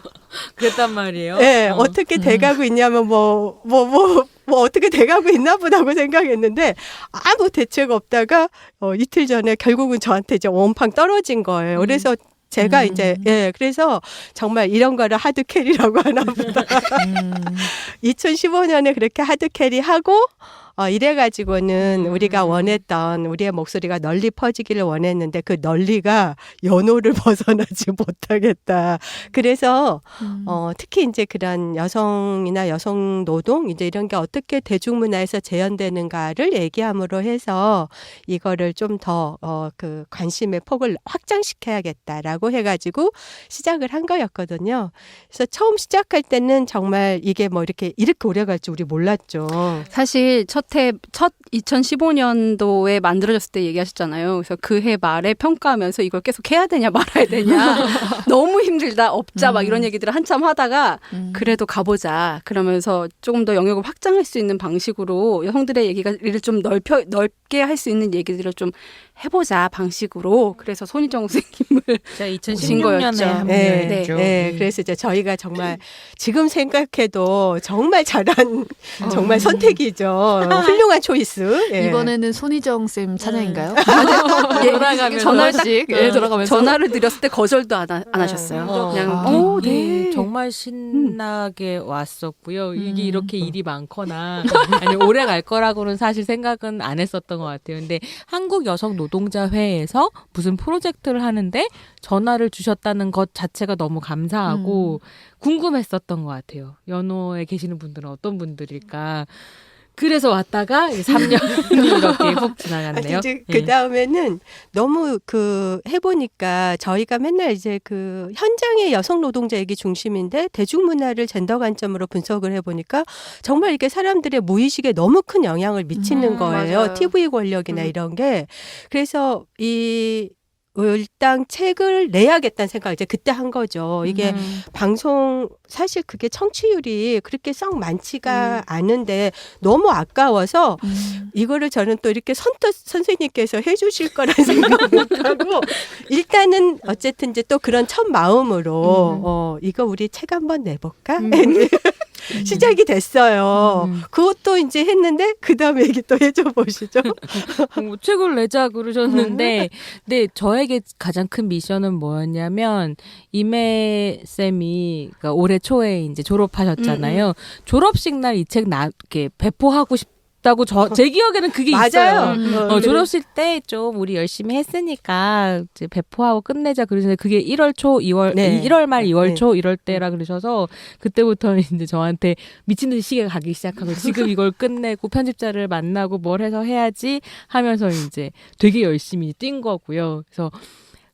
Speaker 4: 그랬단 말이에요.
Speaker 2: 예, 어떻게 돼가고 있냐면 뭐 어떻게 돼가고 있나 보다고 생각했는데 아무 대책 없다가 이틀 전에 결국은 저한테 이제 원팡 떨어진 거예요. 그래서 제가 이제 그래서 정말 이런 거를 하드 캐리라고 하나 보다. 2015년에 그렇게 하드 캐리하고 이래가지고는 우리가 원했던 우리의 목소리가 널리 퍼지기를 원했는데 그 널리가 연호를 벗어나지 못하겠다. 그래서 특히 이제 그런 여성이나 여성 노동 이제 이런 게 어떻게 대중문화에서 재현되는가를 얘기함으로 해서 이거를 좀 더 그 관심의 폭을 확장시켜야겠다라고 해가지고 시작을 한 거였거든요. 그래서 처음 시작할 때는 정말 이게 뭐 이렇게 오래 갈 줄 우리 몰랐죠.
Speaker 3: 사실 첫 2015년도에 만들어졌을 때 얘기하셨잖아요. 그래서 그 해 말에 평가하면서 이걸 계속 해야 되냐 말아야 되냐 너무 힘들다 없자 막 이런 얘기들을 한참 하다가 그래도 가보자 그러면서 조금 더 영역을 확장할 수 있는 방식으로 여성들의 얘기를 좀 넓게 할 수 있는 얘기들을 좀 해보자 방식으로 그래서 손희정 선생님을
Speaker 4: 제가
Speaker 3: 오신 거였죠.
Speaker 4: 2016년에
Speaker 2: 네, 그래서 이제 저희가 정말 지금 생각해도 정말 잘한 정말 선택이죠. 훌륭한 초이스. 예.
Speaker 5: 이번에는 손희정 쌤 찬양인가요?
Speaker 3: 돌아가면서 전화를 딱
Speaker 5: 돌아가면서
Speaker 3: 전화를 드렸을 때 거절도 안 하셨어요. 그냥
Speaker 4: 이게 정말 신나게 왔었고요. 이게 이렇게 일이 많거나 아니 오래 갈 거라고는 사실 생각은 안 했었던 것 같아요. 근데 한국 여성 노동자회에서 무슨 프로젝트를 하는데 전화를 주셨다는 것 자체가 너무 감사하고 궁금했었던 것 같아요. 연호에 계시는 분들은 어떤 분들일까. 그래서 왔다가 3년이 이렇게 훅 지나갔네요.
Speaker 2: 이제 그 다음에는 너무 해보니까 저희가 맨날 이제 현장의 여성 노동자 얘기 중심인데 대중문화를 젠더 관점으로 분석을 해보니까 정말 이게 사람들의 무의식에 너무 큰 영향을 미치는 거예요.
Speaker 3: 맞아요.
Speaker 2: TV 권력이나 이런 게. 그래서 일단 책을 내야겠다는 생각 이제 그때 한 거죠. 이게 방송 사실 그게 청취율이 그렇게 썩 많지가 않은데 너무 아까워서 이거를 저는 또 이렇게 선뜻 선생님께서 해주실 거라는 생각 못하고 일단은 어쨌든 이제 또 그런 첫 마음으로 이거 우리 책 한번 내볼까? 시작이 됐어요. 그것도 이제 했는데 그 다음에 얘기 또 해줘 보시죠.
Speaker 4: 뭐 책을 내자 그러셨는데, 근데 저에게 가장 큰 미션은 뭐였냐면 이매 쌤이 그러니까 올해 초에 이제 졸업하셨잖아요. 졸업식 날 이 책 이렇게 배포하고 싶다고 제 기억에는 그게 있어요.
Speaker 2: 맞아요.
Speaker 4: 졸업식 때 좀 우리 열심히 했으니까 이제 배포하고 끝내자 그러셨는데 그게 1월 초, 1월 말 2월 초 이럴 때라 그러셔서 그때부터는 이제 저한테 미친 듯이 시계가 가기 시작하고 지금 이걸 끝내고 편집자를 만나고 뭘 해서 해야지 하면서 이제 되게 열심히 뛴 거고요. 그래서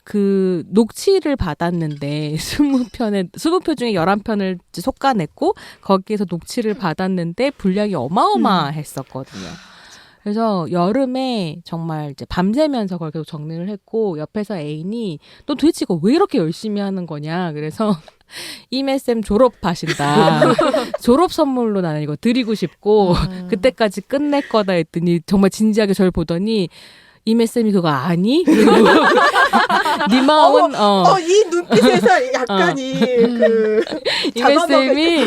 Speaker 4: 그 녹취를 받았는데 20표 중에 11편을 솎아냈고 거기에서 녹취를 받았는데 분량이 어마어마했었거든요. 그래서 여름에 정말 이제 밤새면서 그걸 계속 정리를 했고 옆에서 애인이 너 도대체 이거 왜 이렇게 열심히 하는 거냐. 그래서 이매쌤 졸업하신다. 졸업 선물로 나는 이거 드리고 싶고 그때까지 끝낼 거다 했더니 정말 진지하게 저를 보더니 이매쌤이 그거 아니? 그리고 네 마음은
Speaker 2: 이 눈빛에서 약간이
Speaker 4: 이매쌤이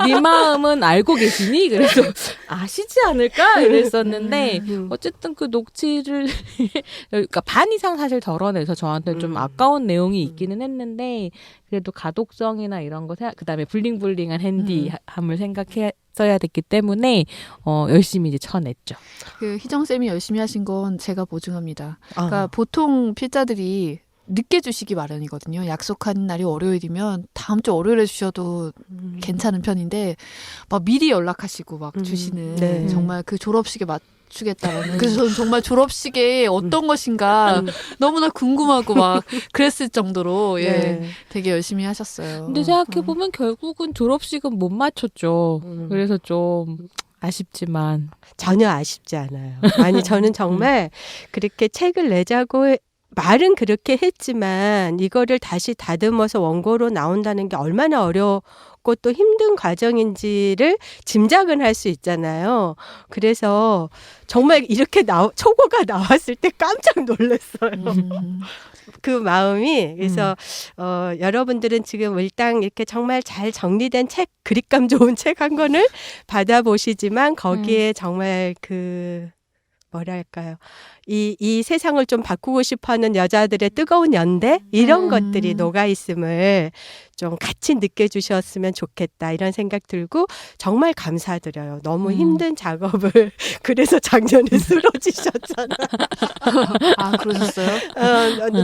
Speaker 4: 네 마음은 알고 계시니? 그래서 아시지 않을까? 이랬었는데 어쨌든 그 녹취를 그러니까 반 이상 사실 덜어내서 저한테 좀 아까운 내용이 있기는 했는데 그래도 가독성이나 이런 거 그다음에 블링블링한 핸디함을 생각했어야 됐기 때문에 열심히 이제 쳐냈죠.
Speaker 5: 그 희정 쌤이 열심히 하신 건 제가 보증합니다. 그러니까 보통 필자들이 늦게 주시기 마련이거든요. 약속한 날이 월요일이면 다음 주 월요일에 주셔도 괜찮은 편인데 막 미리 연락하시고 막 주시는
Speaker 2: 네.
Speaker 5: 정말 그 졸업식에 맞추겠다라는 그래서 저는 정말 졸업식에 어떤 것인가 너무나 궁금하고 막 그랬을 정도로 되게 열심히 하셨어요.
Speaker 4: 근데 생각해보면 결국은 졸업식은 못 맞췄죠. 그래서 좀 아쉽지만
Speaker 2: 전혀 아쉽지 않아요. 아니 저는 정말 그렇게 책을 내자고 말은 그렇게 했지만 이거를 다시 다듬어서 원고로 나온다는 게 얼마나 어렵고 또 힘든 과정인지를 짐작은 할 수 있잖아요. 그래서 정말 이렇게 초고가 나왔을 때 깜짝 놀랐어요. 그 마음이 그래서 여러분들은 지금 일단 이렇게 정말 잘 정리된 책, 그립감 좋은 책 한 권을 받아보시지만 거기에 정말 뭐랄까요. 이 세상을 좀 바꾸고 싶어하는 여자들의 뜨거운 연대 이런 것들이 녹아 있음을 좀 같이 느껴주셨으면 좋겠다 이런 생각 들고 정말 감사드려요. 너무 힘든 작업을 그래서 작년에 쓰러지셨잖아.
Speaker 5: 아 그러셨어요?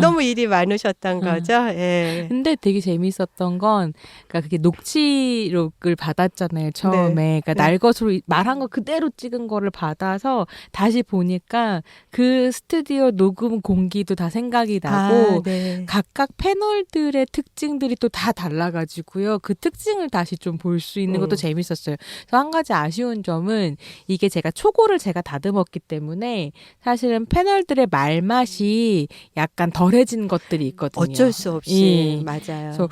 Speaker 2: 너무 일이 많으셨던 거죠. 예.
Speaker 4: 근데 되게 재밌었던 건 그러니까 그게 녹취록을 받았잖아요. 처음에.
Speaker 2: 네.
Speaker 4: 그러니까 날것으로 말한 거 그대로 찍은 거를 받아서 다시 보니까 그 스튜디오 녹음 공기도 다 생각이 나고
Speaker 2: 네.
Speaker 4: 각각 패널들의 특징들이 또 다 달라가지고요. 그 특징을 다시 좀 볼 수 있는 것도 재밌었어요. 그래서 한 가지 아쉬운 점은 이게 제가 초고를 제가 다듬었기 때문에 사실은 패널들의 말맛이 약간 덜해진 것들이 있거든요.
Speaker 2: 어쩔 수 없이 맞아요.
Speaker 4: 그래서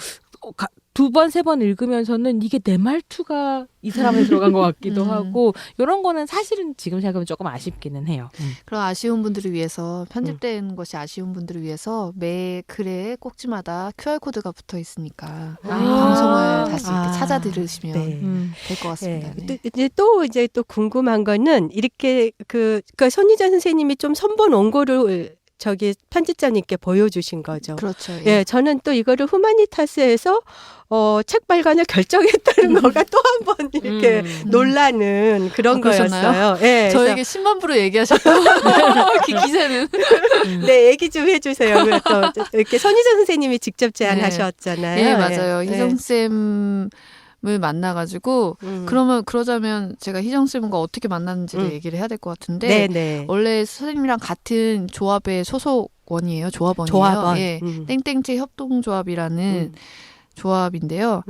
Speaker 4: 두 번, 세 번 읽으면서는 이게 내 말투가 이 사람에 들어간 것 같기도 하고 이런 거는 사실은 지금 생각하면 조금 아쉽기는 해요.
Speaker 5: 그런 아쉬운 분들을 위해서 편집된 것이 아쉬운 분들을 위해서 매 글에 꼭지마다 QR코드가 붙어 있으니까 방송을 다시 이렇게 찾아 들으시면 될 것 같습니다. 네.
Speaker 2: 이제 또 궁금한 거는 이렇게 그러니까 손희정 선생님이 좀 선본 원고를 편집자님께 보여주신 거죠.
Speaker 5: 그렇죠.
Speaker 2: 예, 저는 또 이거를 후마니타스에서 책 발간을 결정했다는 거가 또 한 번 이렇게 놀라는 그런 거였어요. 예,
Speaker 5: 저에게 10만 부로 얘기하셨던 기세는.
Speaker 2: 네, 얘기 좀 해주세요. 또 이렇게 손희정 선생님이 직접 제안하셨잖아요.
Speaker 5: 네, 맞아요. 희정쌤 을 만나가지고 그러자면 제가 희정쌤과 어떻게 만났는지를 얘기를 해야 될 것 같은데 원래 선생님이랑 같은 조합의 소속원이에요. 조합원이에요.
Speaker 2: 조합원.
Speaker 5: 예, 땡땡채 협동조합이라는 조합인데요.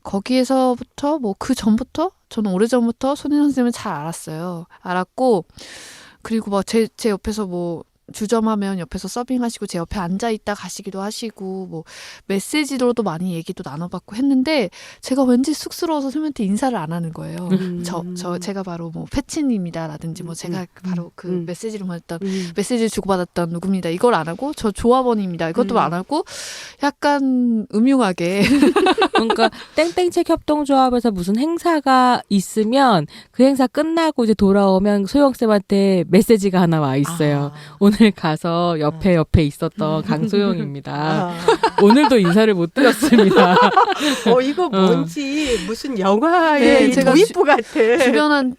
Speaker 5: 거기에서부터 그 전부터 저는 오래전부터 손희정 선생님을 잘 알았어요. 알았고 그리고 막 제 옆에서 주점하면 옆에서 서빙하시고 제 옆에 앉아 있다 가시기도 하시고 뭐 메시지로도 많이 얘기도 나눠봤고 했는데 제가 왠지 쑥스러워서 선생님한테 인사를 안 하는 거예요. 제가 바로 뭐 패치님이다라든지 뭐 제가 바로 그 메시지를 보냈던 메시지를 주고받았던 누구입니다. 이걸 안 하고 저 조합원입니다. 이것도 안 하고 약간 음흉하게
Speaker 4: 그러니까 땡땡책 협동조합에서 무슨 행사가 있으면 그 행사 끝나고 이제 돌아오면 소영쌤한테 메시지가 하나 와 있어요. 오늘 가서 옆에 있었던 강소영입니다. 오늘도 인사를 못 드렸습니다.
Speaker 2: 이거 뭔지 무슨 영화의
Speaker 5: 네, 제가
Speaker 2: 도입부 같아.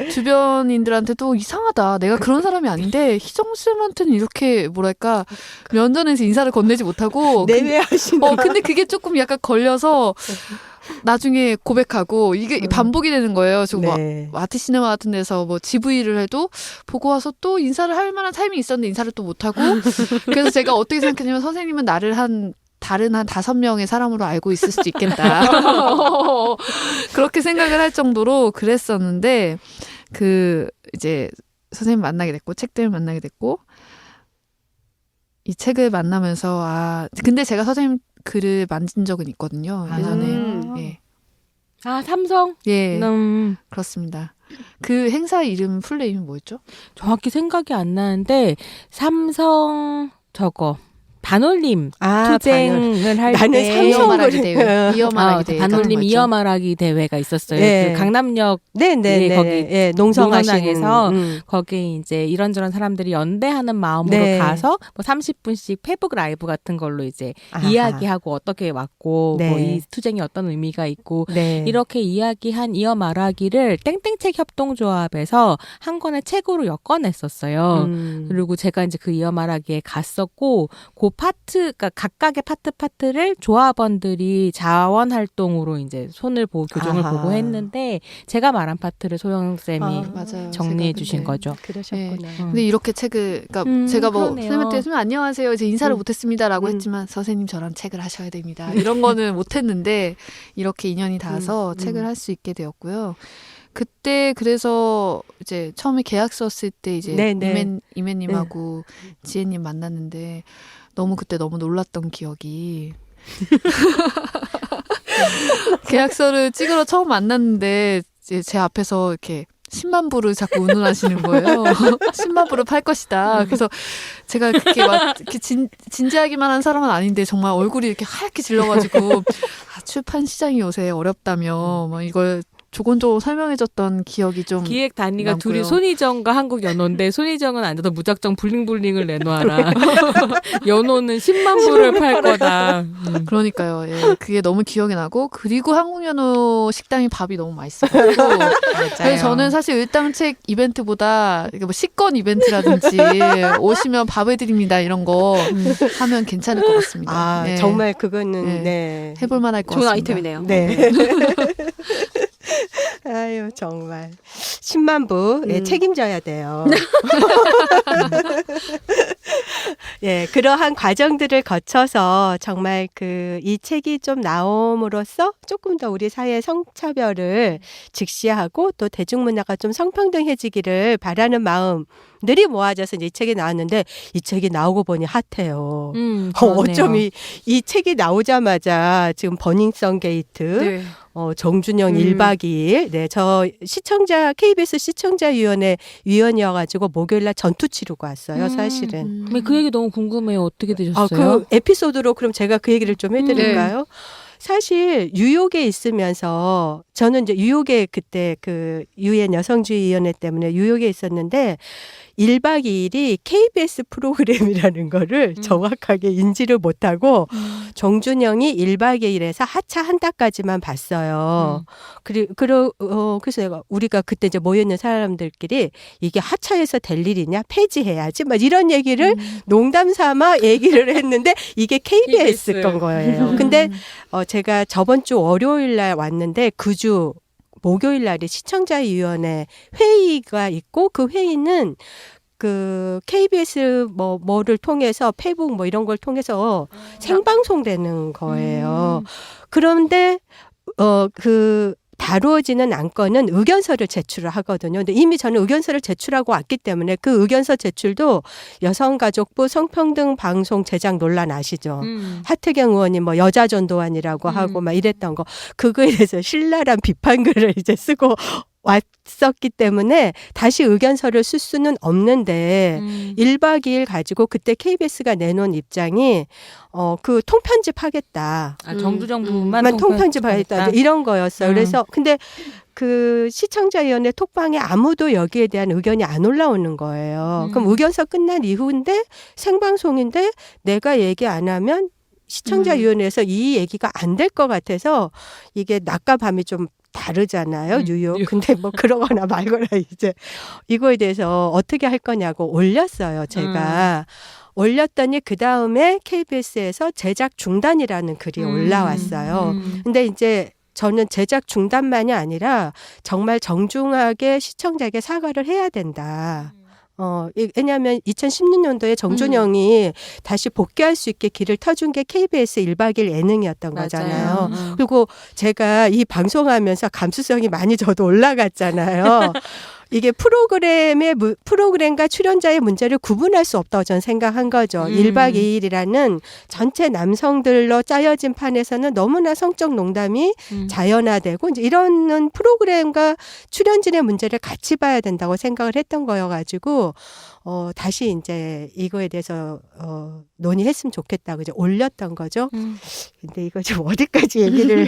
Speaker 5: 주변인들한테도 이상하다. 내가 그런 사람이 아닌데 희정쌤한테는 이렇게 뭐랄까 면전에서 인사를 건네지 못하고
Speaker 2: 내외하시는.
Speaker 5: 근데 그게 조금 약간 걸려서 나중에 고백하고 이게 반복이 되는 거예요. 지금
Speaker 2: 네.
Speaker 5: 뭐 아트시네마 같은 데서 뭐 GV를 해도 보고 와서 또 인사를 할 만한 타이밍이 있었는데 인사를 또 못하고 그래서 제가 어떻게 생각했냐면 선생님은 나를 다른 한 5명의 사람으로 알고 있을 수도 있겠다. 그렇게 생각을 할 정도로 그랬었는데 이제 선생님 만나게 됐고 책 때문에 만나게 됐고 이 책을 만나면서 근데 제가 선생님 글을 만진 적은 있거든요. 예전에. 예.
Speaker 4: 삼성?
Speaker 5: 예. 그렇습니다. 그 행사 이름 풀네임이 뭐였죠?
Speaker 4: 정확히 생각이 안 나는데 삼성 반올림 투쟁을 할
Speaker 2: 나는
Speaker 4: 때
Speaker 5: 이어말하기 대회. 이어말하기 대회.
Speaker 4: 반올림 이어말하기 대회가 있었어요.
Speaker 2: 네.
Speaker 4: 그 강남역
Speaker 2: 네네네.
Speaker 4: 거기
Speaker 2: 농성항에서
Speaker 4: 거기 이제 이런저런 사람들이 연대하는 마음으로
Speaker 2: 네.
Speaker 4: 가서 뭐 30분씩 페북 라이브 같은 걸로 이제
Speaker 2: 아하.
Speaker 4: 이야기하고 어떻게 왔고
Speaker 2: 네.
Speaker 4: 뭐 이 투쟁이 어떤 의미가 있고
Speaker 2: 네.
Speaker 4: 이렇게 이야기한 이어 말하기를 땡땡책 협동조합에서 한 권의 책으로 엮어냈었어요. 그리고 제가 이제 그 이어 말하기에 갔었고 그 그러니까 각각의 파트를 조합원들이 자원 활동으로 이제 손을 보고 교정을
Speaker 2: 아하.
Speaker 4: 보고 했는데 제가 말한 파트를 소영 쌤이
Speaker 5: 맞아요.
Speaker 4: 정리해
Speaker 5: 제가
Speaker 4: 주신
Speaker 5: 근데
Speaker 4: 거죠.
Speaker 2: 그러셨구나.
Speaker 5: 근데 이렇게 책을 그러니까 제가 뭐
Speaker 4: 그러네요.
Speaker 5: 선생님한테 선생님 안녕하세요. 이제 인사를 못했습니다라고 했지만 선생님 저랑 책을 하셔야 됩니다. 이런 거는 못했는데 이렇게 인연이 닿아서 책을 할 수 있게 되었고요. 그때 그래서 이제 처음에 계약서 쓸 때 이제
Speaker 2: 네네.
Speaker 5: 이매님하고 지혜님 만났는데 그때 너무 놀랐던 기억이 계약서를 찍으러 처음 만났는데 이제 제 앞에서 이렇게 10만 부를 자꾸 운운하시는 거예요. 10만 부를 팔 것이다. 그래서 제가 그렇게 막 이렇게 진지하기만 한 사람은 아닌데 정말 얼굴이 이렇게 하얗게 질러가지고 출판 시장이 요새 어렵다며 막 이걸 조곤조곤 설명해줬던 기억이 좀
Speaker 4: 기획 단위가
Speaker 5: 남고요.
Speaker 4: 둘이 손희정과 한국연호인데 손희정은 앉아서 무작정 블링블링을 내놓아라. 연호는 10만 부를 팔 거다.
Speaker 5: 그러니까요. 예, 그게 너무 기억이 나고 그리고 한국연호 식당이 밥이 너무 맛있어가지고 그래서 저는 사실 을당책 이벤트보다 뭐 식권 이벤트라든지 오시면 밥 해드립니다 이런 거 하면 괜찮을 것 같습니다. 예,
Speaker 2: 정말 그거는 네.
Speaker 5: 해볼 만할 것
Speaker 3: 좋은
Speaker 5: 같습니다.
Speaker 3: 아이템이네요.
Speaker 2: 네. 아유 정말 10만 부 책임져야 돼요. 예, 그러한 과정들을 거쳐서 정말 이 책이 좀 나옴으로써 조금 더 우리 사회의 성차별을 직시하고 또 대중문화가 좀 성평등해지기를 바라는 마음들이 모아져서 이제 이 책이 나왔는데 이 책이 나오고 보니 핫해요. 어쩜 이 책이 나오자마자 지금 버닝썬 게이트
Speaker 3: 네.
Speaker 2: 정준영 1박 2일. 네, 저 KBS 시청자위원회 위원이어가지고 목요일날 전투 치르고 왔어요, 사실은.
Speaker 4: 그 얘기 너무 궁금해요. 어떻게 되셨어요?
Speaker 2: 그 에피소드로 그럼 제가 그 얘기를 좀 해드릴까요? 사실 뉴욕에 있으면서 저는 이제 뉴욕에 그때 그 유엔 여성주의위원회 때문에 뉴욕에 있었는데 1박 2일이 KBS 프로그램이라는 거를 정확하게 인지를 못하고 정준영이 1박 2일에서 하차 한 달까지만 봤어요. 그래서 내가 우리가 그때 이제 모여있는 사람들끼리 이게 하차해서 될 일이냐 폐지해야지 막 이런 얘기를 농담 삼아 얘기를 했는데 이게 KBS 건 거예요. 근데 제가 저번 주 월요일 날 왔는데 그 주 목요일 날에 시청자위원회 회의가 있고 그 회의는 그 KBS 뭐를 통해서 페북 뭐 이런 걸 통해서 생방송되는 거예요. 그런데 다루어지는 안건은 의견서를 제출을 하거든요. 근데 이미 저는 의견서를 제출하고 왔기 때문에 그 의견서 제출도 여성가족부 성평등 방송 제작 논란 아시죠? 하태경 의원이 뭐 여자 전도환이라고 하고 막 이랬던 거 그거에 대해서 신랄한 비판글을 이제 쓰고 왔었기 때문에 다시 의견서를 쓸 수는 없는데 1박 2일 가지고 그때 KBS가 내놓은 입장이 그 통편집하겠다.
Speaker 4: 정두정 부분만
Speaker 2: 통편집하겠다. 이런 거였어요. 그래서 근데 그 시청자위원회 톡방에 아무도 여기에 대한 의견이 안 올라오는 거예요. 그럼 의견서 끝난 이후인데 생방송인데 내가 얘기 안 하면 시청자위원회에서 이 얘기가 안 될 것 같아서 이게 낮과 밤이 좀 다르잖아요. 뉴욕. 근데 뭐 그러거나 말거나 이제 이거에 대해서 어떻게 할 거냐고 올렸어요. 제가. 올렸더니 그 다음에 KBS에서 제작 중단이라는 글이 올라왔어요. 근데 이제 저는 제작 중단만이 아니라 정말 정중하게 시청자에게 사과를 해야 된다. 왜냐하면 2016년도에 정준영이 다시 복귀할 수 있게 길을 터준 게 KBS 1박 2일 예능이었던 거잖아요. 그리고 제가 이 방송하면서 감수성이 많이 저도 올라갔잖아요. 이게 프로그램과 출연자의 문제를 구분할 수 없다고 저는 생각한 거죠. 1박 2일이라는 전체 남성들로 짜여진 판에서는 너무나 성적 농담이 자연화되고 이제 이런 프로그램과 출연진의 문제를 같이 봐야 된다고 생각을 했던 거여가지고 다시 이제 이거에 대해서 논의했으면 좋겠다고 이제 올렸던 거죠. 근데 이거 좀 어디까지 얘기를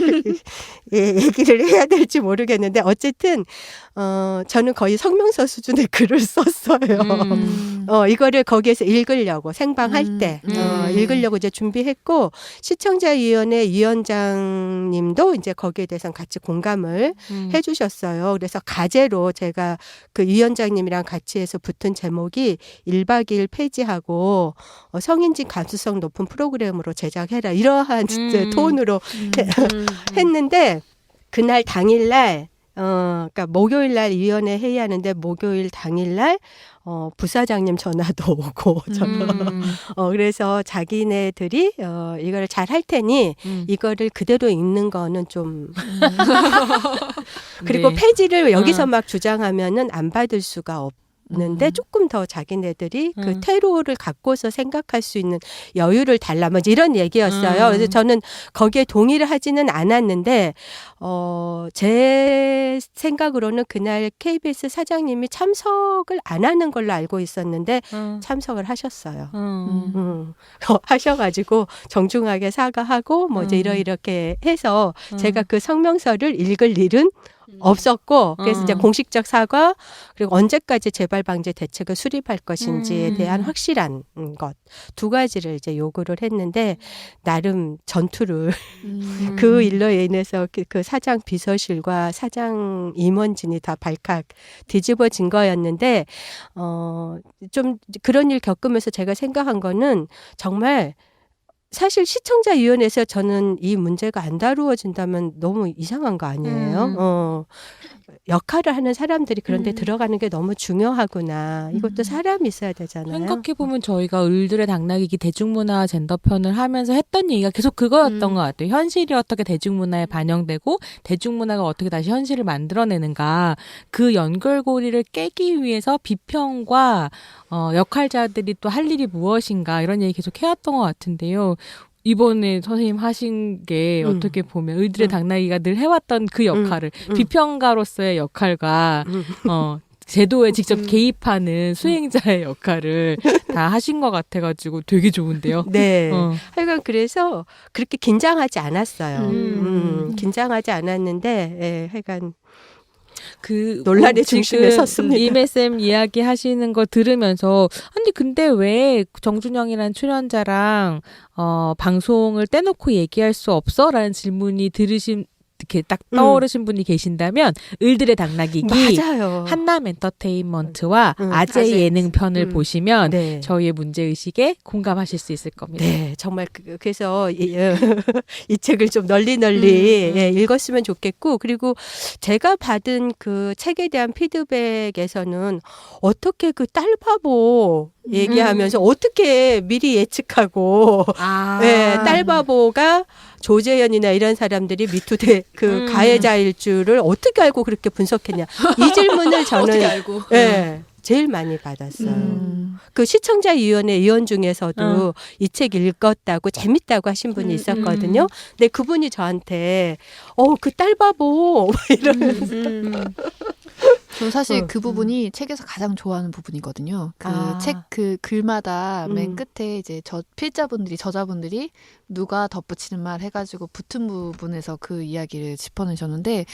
Speaker 2: 해야 될지 모르겠는데 어쨌든 저는 거의 성명서 수준의 글을 썼어요. 이거를 거기에서 읽으려고 생방할 때 읽으려고 이제 준비했고 시청자위원회 위원장님도 이제 거기에 대해서 같이 공감을 해주셨어요. 그래서 가제로 제가 그 위원장님이랑 같이 해서 붙은 제목이 1박 2일 폐지하고 성인지 감수성 높은 프로그램으로 제작해라 이러한 진짜 톤으로 했는데 그날 당일날 그러니까 목요일 날 위원회 회의하는데 목요일 당일날 부사장님 전화도 오고 그래서 자기네들이 이걸 잘 할 테니 이거를 그대로 읽는 거는 좀 그리고
Speaker 4: 네.
Speaker 2: 폐지를 여기서 막 주장하면은 안 받을 수가 없는데 조금 더 자기네들이 그 퇴로를 갖고서 생각할 수 있는 여유를 달라 뭐 이런 얘기였어요. 그래서 저는 거기에 동의를 하지는 않았는데 제 생각으로는 그날 KBS 사장님이 참석을 안 하는 걸로 알고 있었는데 참석을 하셨어요. 하셔가지고 정중하게 사과하고 뭐 이제 이렇게 해서 제가 그 성명서를 읽을 일은 없었고 그래서 이제 공식적 사과 그리고 언제까지 재발 방지 대책을 수립할 것인지에 대한 확실한 것 두 가지를 이제 요구를 했는데 나름 전투를 그 일로 인해서 그 사장 비서실과 사장 임원진이 다 발칵 뒤집어진 거였는데 좀 그런 일 겪으면서 제가 생각한 거는 정말 사실 시청자위원회에서 저는 이 문제가 안 다루어진다면 너무 이상한 거 아니에요? 역할을 하는 사람들이 그런데 들어가는 게 너무 중요하구나. 이것도 사람이 있어야 되잖아요.
Speaker 4: 생각해보면 저희가 을들의 당나귀기 대중문화 젠더 편을 하면서 했던 얘기가 계속 그거였던 것 같아요. 현실이 어떻게 대중문화에 반영되고 대중문화가 어떻게 다시 현실을 만들어내는가. 그 연결고리를 깨기 위해서 비평과 역할자들이 또 할 일이 무엇인가 이런 얘기 계속 해왔던 것 같은데요. 이번에 선생님 하신 게 어떻게 보면 을들의 당나귀가 늘 해왔던 그 역할을 비평가로서의 역할과 제도에 직접 개입하는 수행자의 역할을 다 하신 것 같아가지고 되게 좋은데요.
Speaker 2: 네. 하여간 그래서 그렇게 긴장하지 않았어요. 긴장하지 않았는데 예, 하여간
Speaker 4: 그
Speaker 2: 논란의 중심에 섰습니다.
Speaker 4: 이메쌤 이야기 하시는 거 들으면서 아니 근데 왜 정준영이라는 출연자랑 방송을 떼놓고 얘기할 수 없어? 라는 질문이 이렇게 딱 떠오르신 분이 계신다면 을들의 당나귀기
Speaker 2: 맞아요.
Speaker 4: 한남 엔터테인먼트와 아재 예능 편을 보시면
Speaker 2: 네.
Speaker 4: 저희의 문제의식에 공감하실 수 있을 겁니다.
Speaker 2: 네, 정말 그래서 이 책을 좀 널리 예, 읽었으면 좋겠고 그리고 제가 받은 그 책에 대한 피드백에서는 어떻게 그 딸바보 얘기하면서 어떻게 미리 예측하고 네, 딸바보가 조재현이나 이런 사람들이 미투대 그 가해자일 줄을 어떻게 알고 그렇게 분석했냐. 이 질문을 저는
Speaker 5: 어떻게 알고?
Speaker 2: 예, 제일 많이 받았어요. 그 시청자위원회 위원 중에서도 이 책 읽었다고 재밌다고 하신 분이 있었거든요. 근데 그분이 저한테 그 딸 바보 이러면서
Speaker 5: 저는 사실 그 부분이 책에서 가장 좋아하는 부분이거든요. 그 책 그 글마다 맨 끝에 이제 저자분들이 누가 덧붙이는 말 해가지고 붙은 부분에서 그 이야기를 짚어내셨는데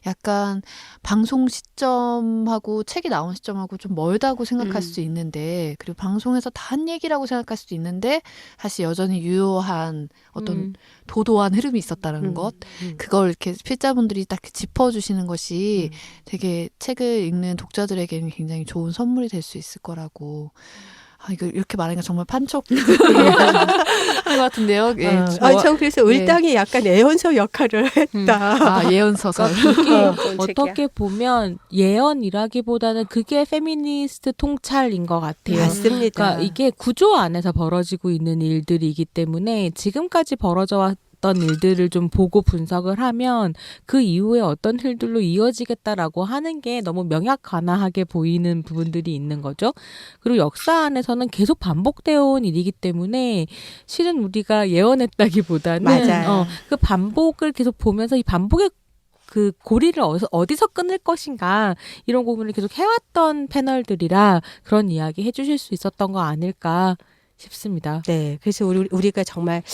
Speaker 5: 약간 방송 시점하고 책이 나온 시점하고 좀 멀다고 생각할 수도 있는데 그리고 방송에서 다 한 얘기라고 생각할 수도 있는데 사실 여전히 유효한 어떤 도도한 흐름이 있었다는 것 그걸 이렇게 필자분들이 딱 짚어주시는 것이 되게 책을 읽는 독자들에게는 굉장히 좋은 선물이 될 수 있을 거라고. 이거 이렇게 말하니까 정말 판촉하는 것 같은데요. 예,
Speaker 2: 전 그래서 을당이 약간 애언서 역할을 했다.
Speaker 5: 예언서설.
Speaker 4: 그게 어떻게 보면 예언이라기보다는 그게 페미니스트 통찰인 것 같아요.
Speaker 2: 맞습니다.
Speaker 4: 그러니까 이게 구조 안에서 벌어지고 있는 일들이기 때문에 지금까지 벌어져 왔던 일들을 좀 보고 분석을 하면 그 이후에 어떤 일들로 이어지겠다라고 하는 게 너무 명약관화하게 보이는 부분들이 있는 거죠. 그리고 역사 안에서는 계속 반복되어 온 일이기 때문에 실은 우리가 예언했다기보다는
Speaker 2: 맞아요.
Speaker 4: 그 반복을 계속 보면서 이 반복의 그 고리를 어디서 끊을 것인가 이런 부분을 계속 해왔던 패널들이라 그런 이야기 해주실 수 있었던 거 아닐까 싶습니다.
Speaker 2: 네, 그래서 우리가 정말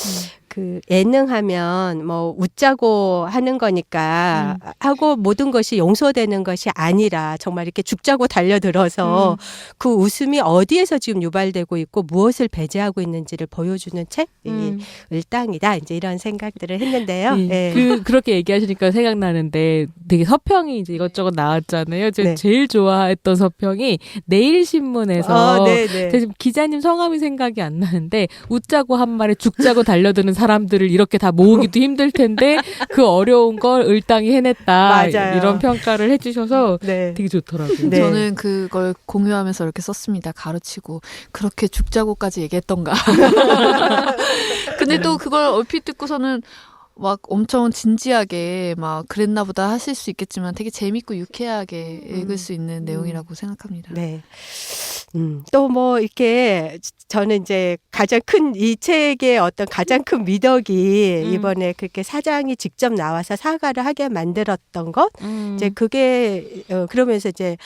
Speaker 2: 그 예능하면 뭐 웃자고 하는 거니까 하고 모든 것이 용서되는 것이 아니라 정말 이렇게 죽자고 달려들어서 그 웃음이 어디에서 지금 유발되고 있고 무엇을 배제하고 있는지를 보여주는 책이 을당이다. 이제 이런 생각들을 했는데요. 네.
Speaker 4: 그렇게 얘기하시니까 생각나는데 되게 서평이 이제 이것저것 나왔잖아요. 제가
Speaker 2: 네.
Speaker 4: 제일 좋아했던 서평이 내일신문에서 제가 지금 기자님 성함이 생각이 안 나는데 웃자고 한 말에 죽자고 달려드는 사람들을 이렇게 다 모으기도 힘들 텐데 그 어려운 걸 을당이 해냈다.
Speaker 2: 맞아요.
Speaker 4: 이런 평가를 해주셔서
Speaker 2: 네.
Speaker 4: 되게 좋더라고요.
Speaker 2: 네.
Speaker 5: 저는 그걸 공유하면서 이렇게 썼습니다. 가르치고 그렇게 죽자고까지 얘기했던가. 근데 또 그걸 얼핏 듣고서는 막 엄청 진지하게 막 그랬나 보다 하실 수 있겠지만 되게 재밌고 유쾌하게 읽을 수 있는 내용이라고 생각합니다.
Speaker 2: 네. 또 뭐 이렇게 저는 이제 가장 큰 이 책의 어떤 가장 큰 미덕이 이번에 그렇게 사장이 직접 나와서 사과를 하게 만들었던 것. 이제 그게 그러면서 이제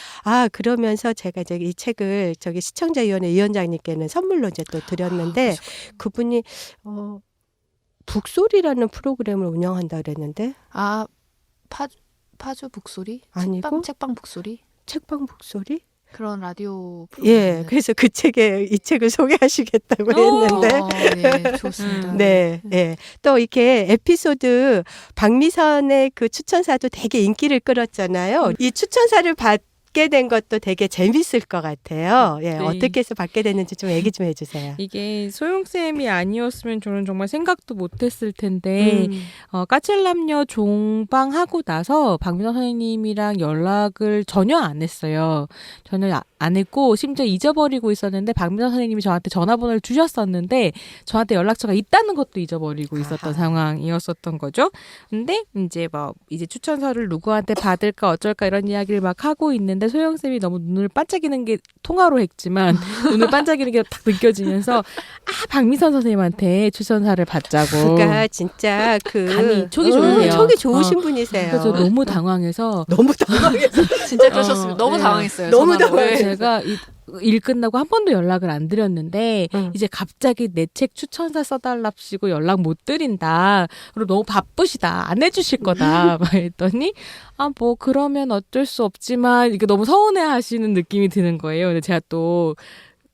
Speaker 2: 그러면서 제가 이제 이 책을 저기 시청자위원회 위원장님께는 선물로 이제 또 드렸는데 그분이 북소리라는 프로그램을 운영한다 그랬는데
Speaker 5: 파주 북소리?
Speaker 2: 아니고
Speaker 5: 책방 북소리?
Speaker 2: 책방 북소리?
Speaker 5: 그런 라디오 프로그램.
Speaker 2: 예, 그래서 이 책을 소개하시겠다고 했는데.
Speaker 5: 네, 좋습니다.
Speaker 2: 네, 네. 또 이렇게 에피소드 박미선의 그 추천사도 되게 인기를 끌었잖아요. 이 추천사를 받게 된 것도 되게 재밌을 것 같아요. 예,
Speaker 4: 네.
Speaker 2: 어떻게 해서 받게 됐는지 좀 얘기 좀 해주세요.
Speaker 4: 이게 소용쌤이 아니었으면 저는 정말 생각도 못했을 텐데 까칠남녀 종방하고 나서 박민호 선생님이랑 연락을 전혀 안 했어요. 전혀 안 했고 심지어 잊어버리고 있었는데 박민호 선생님이 저한테 전화번호를 주셨었는데 저한테 연락처가 있다는 것도 잊어버리고 있었던 상황이었었던 거죠. 근데 이제 추천서를 누구한테 받을까 어쩔까 이런 이야기를 막 하고 있는데 소영쌤이 너무 눈을 반짝이는 게 통화로 했지만 눈을 반짝이는 게 딱 느껴지면서 박미선 선생님한테 추천사를 받자고.
Speaker 2: 그러니까 진짜
Speaker 4: 감이 촉이 좋으세요.
Speaker 2: 촉이 좋으신 분이세요.
Speaker 4: 그래서 너무 당황해서
Speaker 5: 진짜 그러셨습니다. 너무
Speaker 4: 네.
Speaker 5: 당황했어요.
Speaker 2: 너무
Speaker 5: 전화로.
Speaker 2: 당황했어요.
Speaker 4: 제가 일 끝나고 한 번도 연락을 안 드렸는데 이제 갑자기 내 책 추천사 써달랍시고 연락 못 드린다. 그리고 너무 바쁘시다. 안 해주실 거다. 막 했더니 뭐 그러면 어쩔 수 없지만 이게 너무 서운해하시는 느낌이 드는 거예요. 근데 제가 또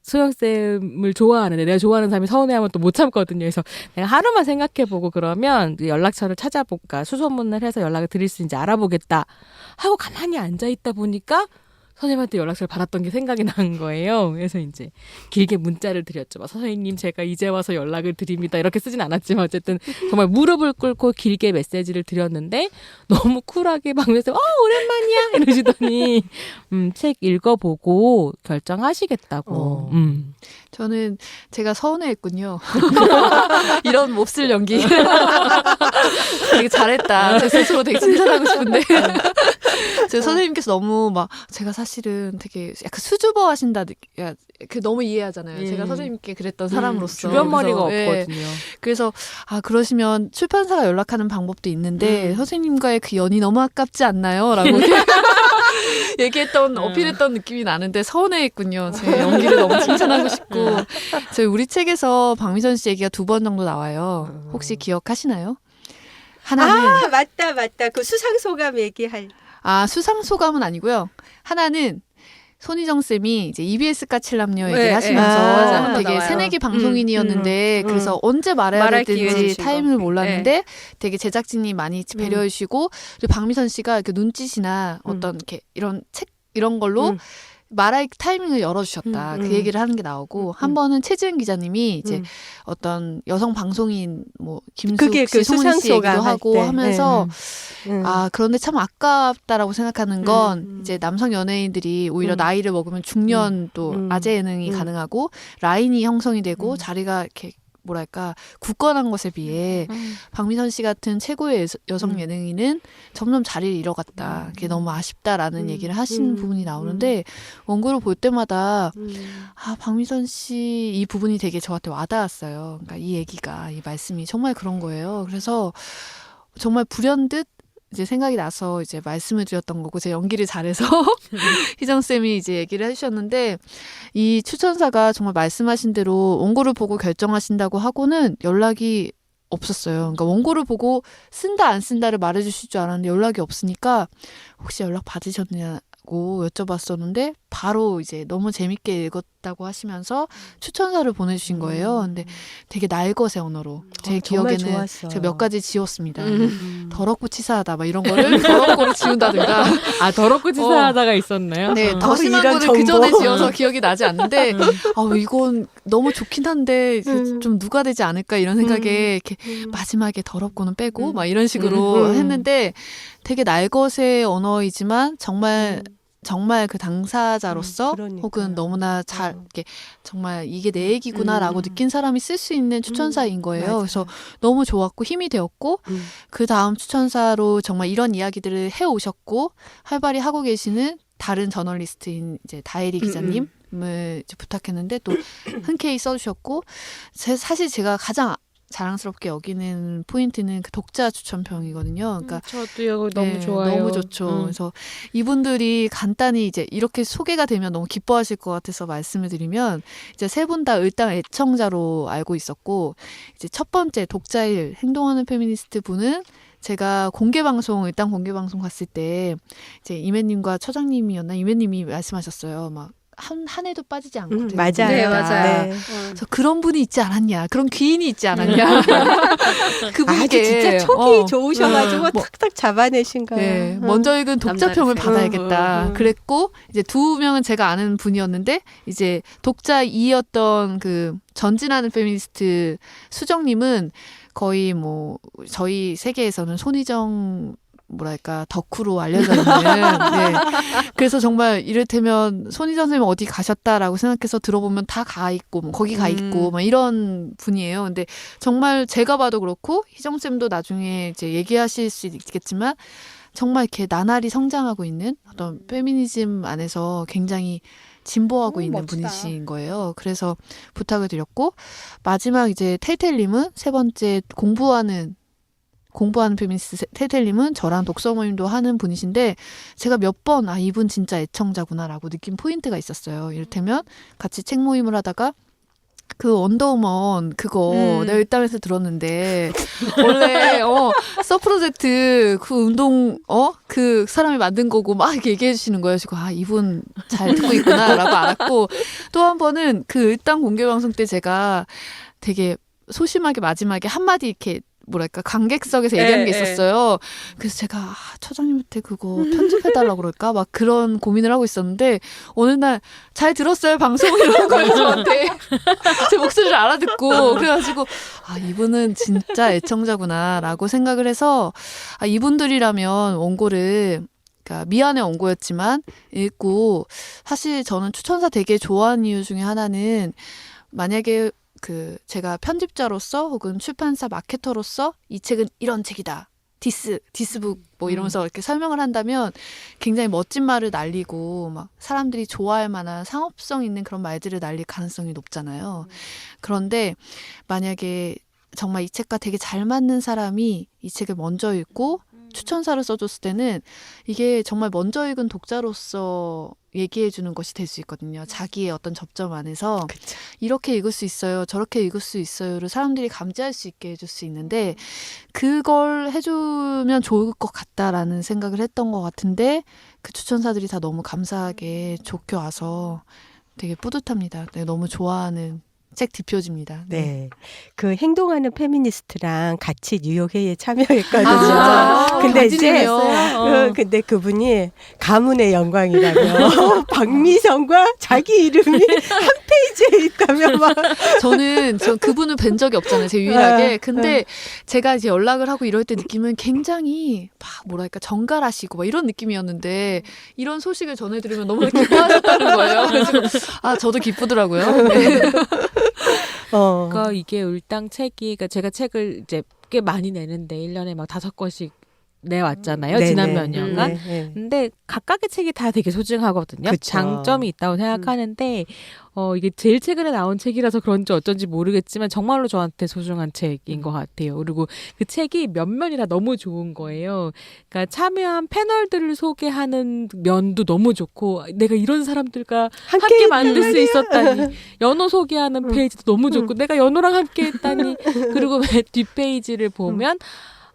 Speaker 4: 소영쌤을 좋아하는데 내가 좋아하는 사람이 서운해하면 또 못 참거든요. 그래서 내가 하루만 생각해보고 그러면 연락처를 찾아볼까 수소문을 해서 연락을 드릴 수 있는지 알아보겠다 하고 가만히 앉아있다 보니까 선생님한테 연락처를 받았던 게 생각이 난 거예요. 그래서 이제 길게 문자를 드렸죠. 막 선생님 제가 이제 와서 연락을 드립니다. 이렇게 쓰진 않았지만 어쨌든 정말 무릎을 꿇고 길게 메시지를 드렸는데 너무 쿨하게 방에서 오랜만이야 이러시더니 책 읽어보고 결정하시겠다고.
Speaker 5: 저는 제가 서운해했군요. 이런 몹쓸 연기. 되게 잘했다. 제 스스로 되게 칭찬하고 싶은데. 제 선생님께서 너무 막 제가 사실은 되게 약간 수줍어 하신다. 그 너무 이해하잖아요. 제가 선생님께 그랬던 사람으로서.
Speaker 4: 주변 머리가
Speaker 5: 그래서,
Speaker 4: 없거든요.
Speaker 5: 그래서 그러시면 출판사가 연락하는 방법도 있는데 선생님과의 그 연이 너무 아깝지 않나요? 라고 얘기했던 어필했던 느낌이 나는데 서운해했군요. 제 연기를 너무 칭찬하고 싶고 저희 우리 책에서 박미선 씨 얘기가 2번 정도 나와요. 혹시 기억하시나요? 하나는
Speaker 2: 맞다. 그 수상소감 얘기할.
Speaker 5: 수상소감은 아니고요. 하나는 손희정 쌤이 이제 EBS 까칠남녀 얘기를
Speaker 3: 네,
Speaker 5: 하시면서
Speaker 3: 맞아요.
Speaker 5: 되게
Speaker 3: 나와요.
Speaker 5: 새내기 방송인이었는데 그래서 언제 말해야
Speaker 3: 말할 기회
Speaker 5: 될지
Speaker 3: 주신
Speaker 5: 타이밍을
Speaker 3: 거.
Speaker 5: 몰랐는데 되게 제작진이 많이 배려해 주시고 그리고 박미선 씨가 이렇게 눈짓이나 어떤 이렇게 이런 책 이런 걸로 말할 타이밍을 열어주셨다. 그 얘기를 하는 게 나오고 한 번은 최지은 기자님이 이제 어떤 여성 방송인 뭐 김숙
Speaker 2: 그게
Speaker 5: 씨,
Speaker 2: 그
Speaker 5: 송은희 씨
Speaker 2: 수상소감
Speaker 5: 얘기도
Speaker 2: 할
Speaker 5: 하고
Speaker 2: 때.
Speaker 5: 하면서
Speaker 2: 네.
Speaker 5: 그런데 참 아깝다라고 생각하는 건 이제 남성 연예인들이 오히려 나이를 먹으면 중년 또 아재 예능이 가능하고 라인이 형성이 되고 자리가 이렇게 뭐랄까 굳건한 것에 비해 박미선 씨 같은 최고의 여성 예능인은 점점 자리를 잃어갔다. 그게 너무 아쉽다라는 얘기를 하시는 부분이 나오는데 원고를 볼 때마다 박미선 씨 이 부분이 되게 저한테 와닿았어요. 그러니까 이 얘기가 이 말씀이 정말 그런 거예요. 그래서 정말 불현듯 이제 생각이 나서 이제 말씀을 드렸던 거고, 제 연기를 잘해서 희정쌤이 이제 얘기를 해주셨는데, 이 추천사가 정말 말씀하신 대로 원고를 보고 결정하신다고 하고는 연락이 없었어요. 그러니까 원고를 보고 쓴다 안 쓴다를 말해주실 줄 알았는데 연락이 없으니까 혹시 연락 받으셨냐고 여쭤봤었는데 바로 이제 너무 재밌게 읽었다고 하시면서 추천사를 보내주신 거예요. 근데 되게 날것의 언어로 제 기억에는 제가 몇 가지 지웠습니다. 더럽고 치사하다 막 이런 거를 더럽고로 지운다든가.
Speaker 4: 더럽고 치사하다가 있었나요?
Speaker 5: 네, 더 심한 거를 그 전에 지어서 기억이 나지 않는데 이건 너무 좋긴 한데 좀 누가 되지 않을까 이런 생각에 이렇게 마지막에 더럽고는 빼고 막 이런 식으로 했는데 되게 날것의 언어이지만 정말 그 당사자로서 혹은 너무나 잘 이렇게 정말 이게 내 얘기구나라고 느낀 사람이 쓸 수 있는 추천사인 거예요.
Speaker 2: 맞아요.
Speaker 5: 그래서 너무 좋았고 힘이 되었고 그 다음 추천사로 정말 이런 이야기들을 해오셨고 활발히 하고 계시는 다른 저널리스트인 이제 다혜리 기자님을 이제 부탁했는데 또 흔쾌히 써주셨고 사실 제가 가장 자랑스럽게 여기는 포인트는 그 독자 추천평이거든요. 그러니까
Speaker 4: 저도요. 너무 좋아요.
Speaker 5: 너무 좋죠. 그래서 이분들이 간단히 이제 이렇게 소개가 되면 너무 기뻐하실 것 같아서 말씀을 드리면 이제 세 분 다 일단 애청자로 알고 있었고 이제 첫 번째 독자일 행동하는 페미니스트 분은 제가 일단 공개 방송 갔을 때 이제 이매님과 처장님이었나 이매님이 말씀하셨어요. 막 한 해도 빠지지 않거든요.
Speaker 2: 맞아요.
Speaker 3: 네, 맞아요.
Speaker 2: 네.
Speaker 5: 그래서 그런 분이 있지 않았냐, 그런 귀인이 있지 않았냐. 그분께
Speaker 2: 아주 진짜 촉이 좋으셔가지고 탁탁 잡아내신 거예요.
Speaker 5: 네, 먼저 읽은 독자평을
Speaker 3: 남다르세요.
Speaker 5: 받아야겠다. 그랬고 이제 두 명은 제가 아는 분이었는데 이제 독자 2였던 그 전진하는 페미니스트 수정님은 거의 뭐 저희 세계에서는 손희정 뭐랄까 덕후로 알려져 있는 그래서 정말 이를테면 손희정 선생님 어디 가셨다라고 생각해서 들어보면 다 가 있고 뭐 거기 가 있고 막 이런 분이에요. 근데 정말 제가 봐도 그렇고 희정 쌤도 나중에 이제 얘기하실 수 있겠지만 정말 이렇게 나날이 성장하고 있는 어떤 페미니즘 안에서 굉장히 진보하고 있는
Speaker 3: 멋지다.
Speaker 5: 분이신 거예요. 그래서 부탁을 드렸고 마지막 이제 텔텔님은 세 번째 공부하는 페미니스트 텔텔님은 저랑 독서 모임도 하는 분이신데 제가 몇 번 이분 진짜 애청자구나라고 느낀 포인트가 있었어요. 이를테면 같이 책 모임을 하다가 그 원더우먼 그거 내가 일담에서 들었는데 원래 서프로젝트 그 운동 그 사람이 만든 거고 막 이렇게 얘기해 주시는 거예요. 그래서 이분 잘 듣고 있구나라고 알았고 또 한 번은 그 일담 공개 방송 때 제가 되게 소심하게 마지막에 한마디 이렇게 뭐랄까 관객석에서 얘기한 게
Speaker 3: 예, 예.
Speaker 5: 있었어요. 그래서 제가 처장님한테 그거 편집해달라고 그럴까 막 그런 고민을 하고 있었는데 어느 날 잘 들었어요 방송 이러는 거예요 저한테. 제 목소리를 알아듣고 그래가지고 이분은 진짜 애청자구나라고 생각을 해서 이분들이라면 원고를 그러니까 미안해 원고였지만 읽고 사실 저는 추천사 되게 좋아하는 이유 중에 하나는 만약에 제가 편집자로서 혹은 출판사 마케터로서 이 책은 이런 책이다. 디스북 뭐 이러면서 이렇게 설명을 한다면 굉장히 멋진 말을 날리고 막 사람들이 좋아할 만한 상업성 있는 그런 말들을 날릴 가능성이 높잖아요. 그런데 만약에 정말 이 책과 되게 잘 맞는 사람이 이 책을 먼저 읽고 추천사를 써줬을 때는 이게 정말 먼저 읽은 독자로서 얘기해주는 것이 될 수 있거든요. 자기의 어떤 접점 안에서
Speaker 2: 그쵸.
Speaker 5: 이렇게 읽을 수 있어요. 저렇게 읽을 수 있어요를 사람들이 감지할 수 있게 해줄 수 있는데 그걸 해주면 좋을 것 같다라는 생각을 했던 것 같은데 그 추천사들이 다 너무 감사하게 좋게 와서 되게 뿌듯합니다. 네, 너무 좋아하는 책 뒷표지입니다.
Speaker 2: 네. 그 행동하는 페미니스트랑 같이 뉴욕 회의에 참여했거든요.
Speaker 5: 진짜요?
Speaker 2: 근데 이제
Speaker 5: 경진이네요.
Speaker 2: 근데 그분이 가문의 영광이라며 박미성과 자기 이름이 한 페이지에 있다며 막
Speaker 5: 저는 그분을 뵌 적이 없잖아요. 제 유일하게. 근데 제가 이제 연락을 하고 이럴 때 느낌은 굉장히 막 뭐랄까 정갈하시고 막 이런 느낌이었는데 이런 소식을 전해드리면 너무 기뻐하셨다는 거예요. 그래서 저도 기쁘더라고요. 네.
Speaker 4: 그러니까 이게 을당 책이, 그러니까 제가 책을 이제 꽤 많이 내는데 1년에 막 5권씩 내왔잖아요.
Speaker 2: 네네.
Speaker 4: 지난 몇 년간.
Speaker 2: 네.
Speaker 4: 근데 각각의 책이 다 되게 소중하거든요.
Speaker 2: 그쵸.
Speaker 4: 장점이 있다고 생각하는데 이게 제일 최근에 나온 책이라서 그런지 어쩐지 모르겠지만 정말로 저한테 소중한 책인 것 같아요. 그리고 그 책이 면면이 다 너무 좋은 거예요. 그러니까 참여한 패널들을 소개하는 면도 너무 좋고 내가 이런 사람들과 함께 만들 수 있었다니. 연호 소개하는 페이지도 너무 좋고 내가 연호랑 함께 했다니. 그리고 뒷페이지를 보면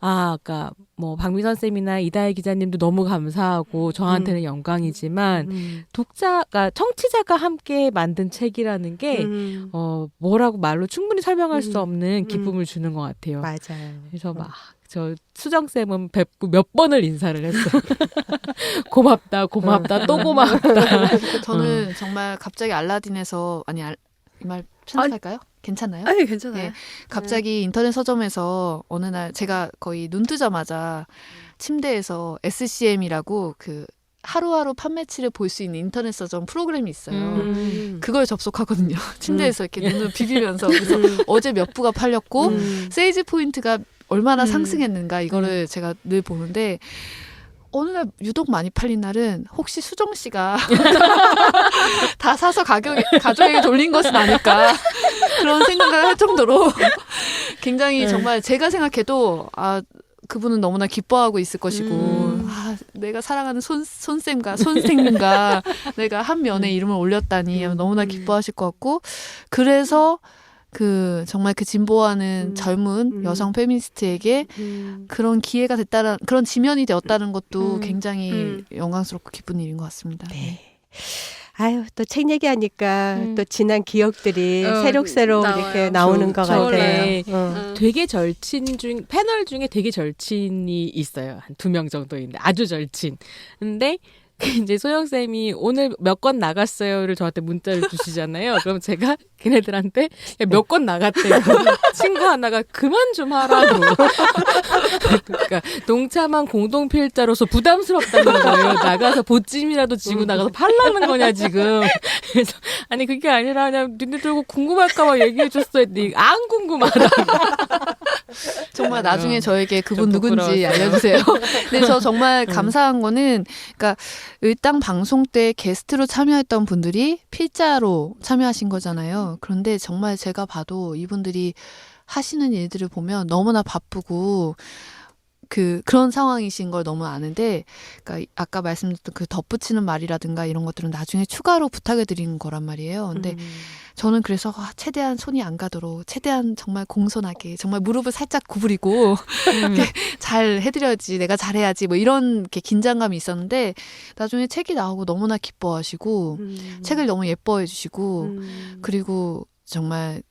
Speaker 4: 아까 뭐 박미선 쌤이나 이다혜 기자님도 너무 감사하고 저한테는 영광이지만 독자가 청취자가 함께 만든 책이라는 게 뭐라고 말로 충분히 설명할 수 없는 기쁨을 주는 것 같아요.
Speaker 2: 맞아요.
Speaker 4: 그래서 막 저 수정 쌤은 뵙고 몇 번을 인사를 했어요. 고맙다, 또 고맙다.
Speaker 5: 저는 정말 갑자기 알라딘에서 이 말 편집할까요? 괜찮나요?
Speaker 3: 아니 괜찮아요.
Speaker 5: 네. 갑자기 인터넷 서점에서 어느 날 제가 거의 눈 뜨자마자 침대에서 SCM이라고 그 하루하루 판매치를 볼 수 있는 인터넷 서점 프로그램이 있어요. 그걸 접속하거든요. 침대에서 이렇게 눈을 비비면서. 그래서 어제 몇 부가 팔렸고 세일즈 포인트가 얼마나 상승했는가 이거를 제가 늘 보는데 어느 날 유독 많이 팔린 날은 혹시 수정 씨가 다 사서 가족에게 돌린 것은 아닐까 그런 생각을 할 정도로 굉장히 정말 제가 생각해도 그분은 너무나 기뻐하고 있을 것이고 내가 사랑하는 손쌤과 손생님과 내가 한 면에 이름을 올렸다니 너무나 기뻐하실 것 같고 그래서 정말 진보하는 젊은 여성 페미니스트에게 그런 기회가 됐다는, 그런 지면이 되었다는 것도 굉장히 영광스럽고 기쁜 일인 것 같습니다.
Speaker 2: 네. 아유, 또 책 얘기하니까 또 지난 기억들이 새록새록
Speaker 3: 나와요.
Speaker 2: 이렇게 나오는 것
Speaker 4: 저게
Speaker 2: 같아요.
Speaker 4: 되게 패널 중에 되게 절친이 있어요. 한 2명 정도 있는데 아주 절친. 근데 이제 소영쌤이 오늘 몇 건 나갔어요를 저한테 문자를 주시잖아요. 그럼 제가 걔네들한테 몇 건 나갔대요. 친구 하나가 그만 좀 하라고. 그러니까 동참한 공동필자로서 부담스럽다는 거예요. 나가서 보찜이라도 지고 나가서 팔라는 거냐 지금. 그래서 아니 그게 아니라 그냥 니네들 궁금할까 봐 얘기해 줬어 했더니 안 궁금하다.
Speaker 5: 정말 나중에 저에게 그분
Speaker 4: 좀
Speaker 5: 누군지
Speaker 4: 부끄러웠어요.
Speaker 5: 알려주세요. 근데 저 정말 감사한 거는 그러니까 을당 방송 때 게스트로 참여했던 분들이 필자로 참여하신 거잖아요. 그런데 정말 제가 봐도 이분들이 하시는 일들을 보면 너무나 바쁘고 그런 상황이신 걸 너무 아는데, 그러니까 아까 말씀드렸던 그 덧붙이는 말이라든가 이런 것들은 나중에 추가로 부탁해 드리는 거란 말이에요. 근데 저는 그래서 최대한 손이 안 가도록 최대한 정말 공손하게 정말 무릎을 살짝 구부리고 이렇게 잘 해드려야지, 내가 잘해야지 뭐 이런 게 긴장감이 있었는데 나중에 책이 나오고 너무나 기뻐하시고 책을 너무 예뻐해 주시고 그리고 정말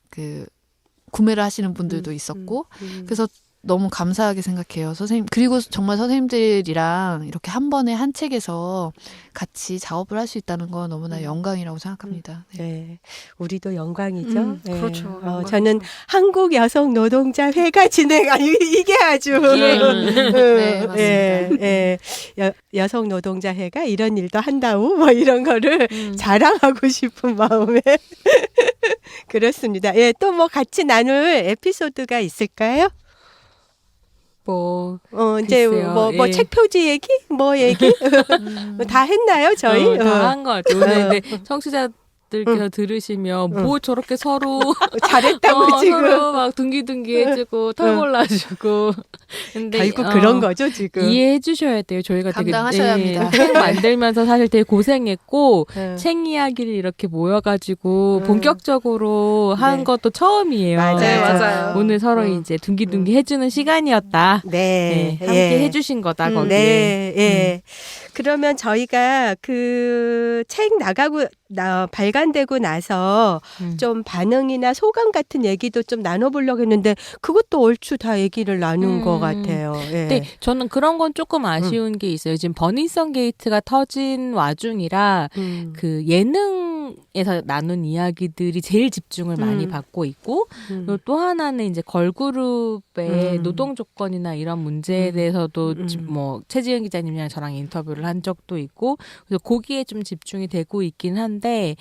Speaker 5: 구매를 하시는 분들도 있었고 그래서 너무 감사하게 생각해요. 선생님, 그리고 정말 선생님들이랑 이렇게 한 번에 한 책에서 같이 작업을 할 수 있다는 건 너무나 영광이라고 생각합니다. 네.
Speaker 2: 네, 우리도 영광이죠. 네.
Speaker 3: 그렇죠.
Speaker 2: 저는 한국 여성 노동자 회가 진행한 이게 아주
Speaker 5: 네, 맞습니다.
Speaker 2: 여성 노동자 회가 이런 일도 한다고 뭐 이런 거를 자랑하고 싶은 마음에 그렇습니다. 예, 또 뭐 같이 나눌 에피소드가 있을까요?
Speaker 4: 뭐
Speaker 2: 이제
Speaker 4: 글쎄요.
Speaker 2: 뭐
Speaker 4: 예.
Speaker 2: 책 표지 얘기, 뭐 얘기 다 했나요, 저희?
Speaker 4: 다 한 것 같아요. 오늘 근데 청취자들께서 들으시면 뭐 저렇게 서로
Speaker 2: 잘했다고 지금.
Speaker 4: 서로 막 둥기둥기 해주고 털 골라주고 근데
Speaker 2: 결국 그런 거죠, 지금.
Speaker 4: 이해해 주셔야 돼요. 저희가
Speaker 5: 감당하셔야 합니다.
Speaker 4: 책 만들면서 사실 되게 고생했고
Speaker 2: 네.
Speaker 4: 책 이야기를 이렇게 모여가지고 본격적으로 한 것도 처음이에요.
Speaker 2: 맞아요.
Speaker 3: 네,
Speaker 4: 그래서
Speaker 3: 맞아요.
Speaker 4: 오늘 서로 이제 둥기둥기 해주는 시간이었다.
Speaker 2: 네,
Speaker 4: 네, 함께 해주신 거다 거기에.
Speaker 2: 네, 예. 그러면 저희가 그 책 발간되고 나서 좀 반응이나 소감 같은 얘기도 좀 나눠보려고 했는데 그것도 얼추 다 얘기를 나눈 것 같아요. 예.
Speaker 4: 근데 저는 그런 건 조금 아쉬운 게 있어요. 지금 버닝썬 게이트가 터진 와중이라 그 예능에서 나눈 이야기들이 제일 집중을 많이 받고 있고 그리고 또 하나는 이제 걸그룹의 노동 조건이나 이런 문제에 대해서도 뭐 최지은 기자님이랑 저랑 인터뷰를 한 적도 있고 그래서 거기에 좀 집중이 되고 있긴 한데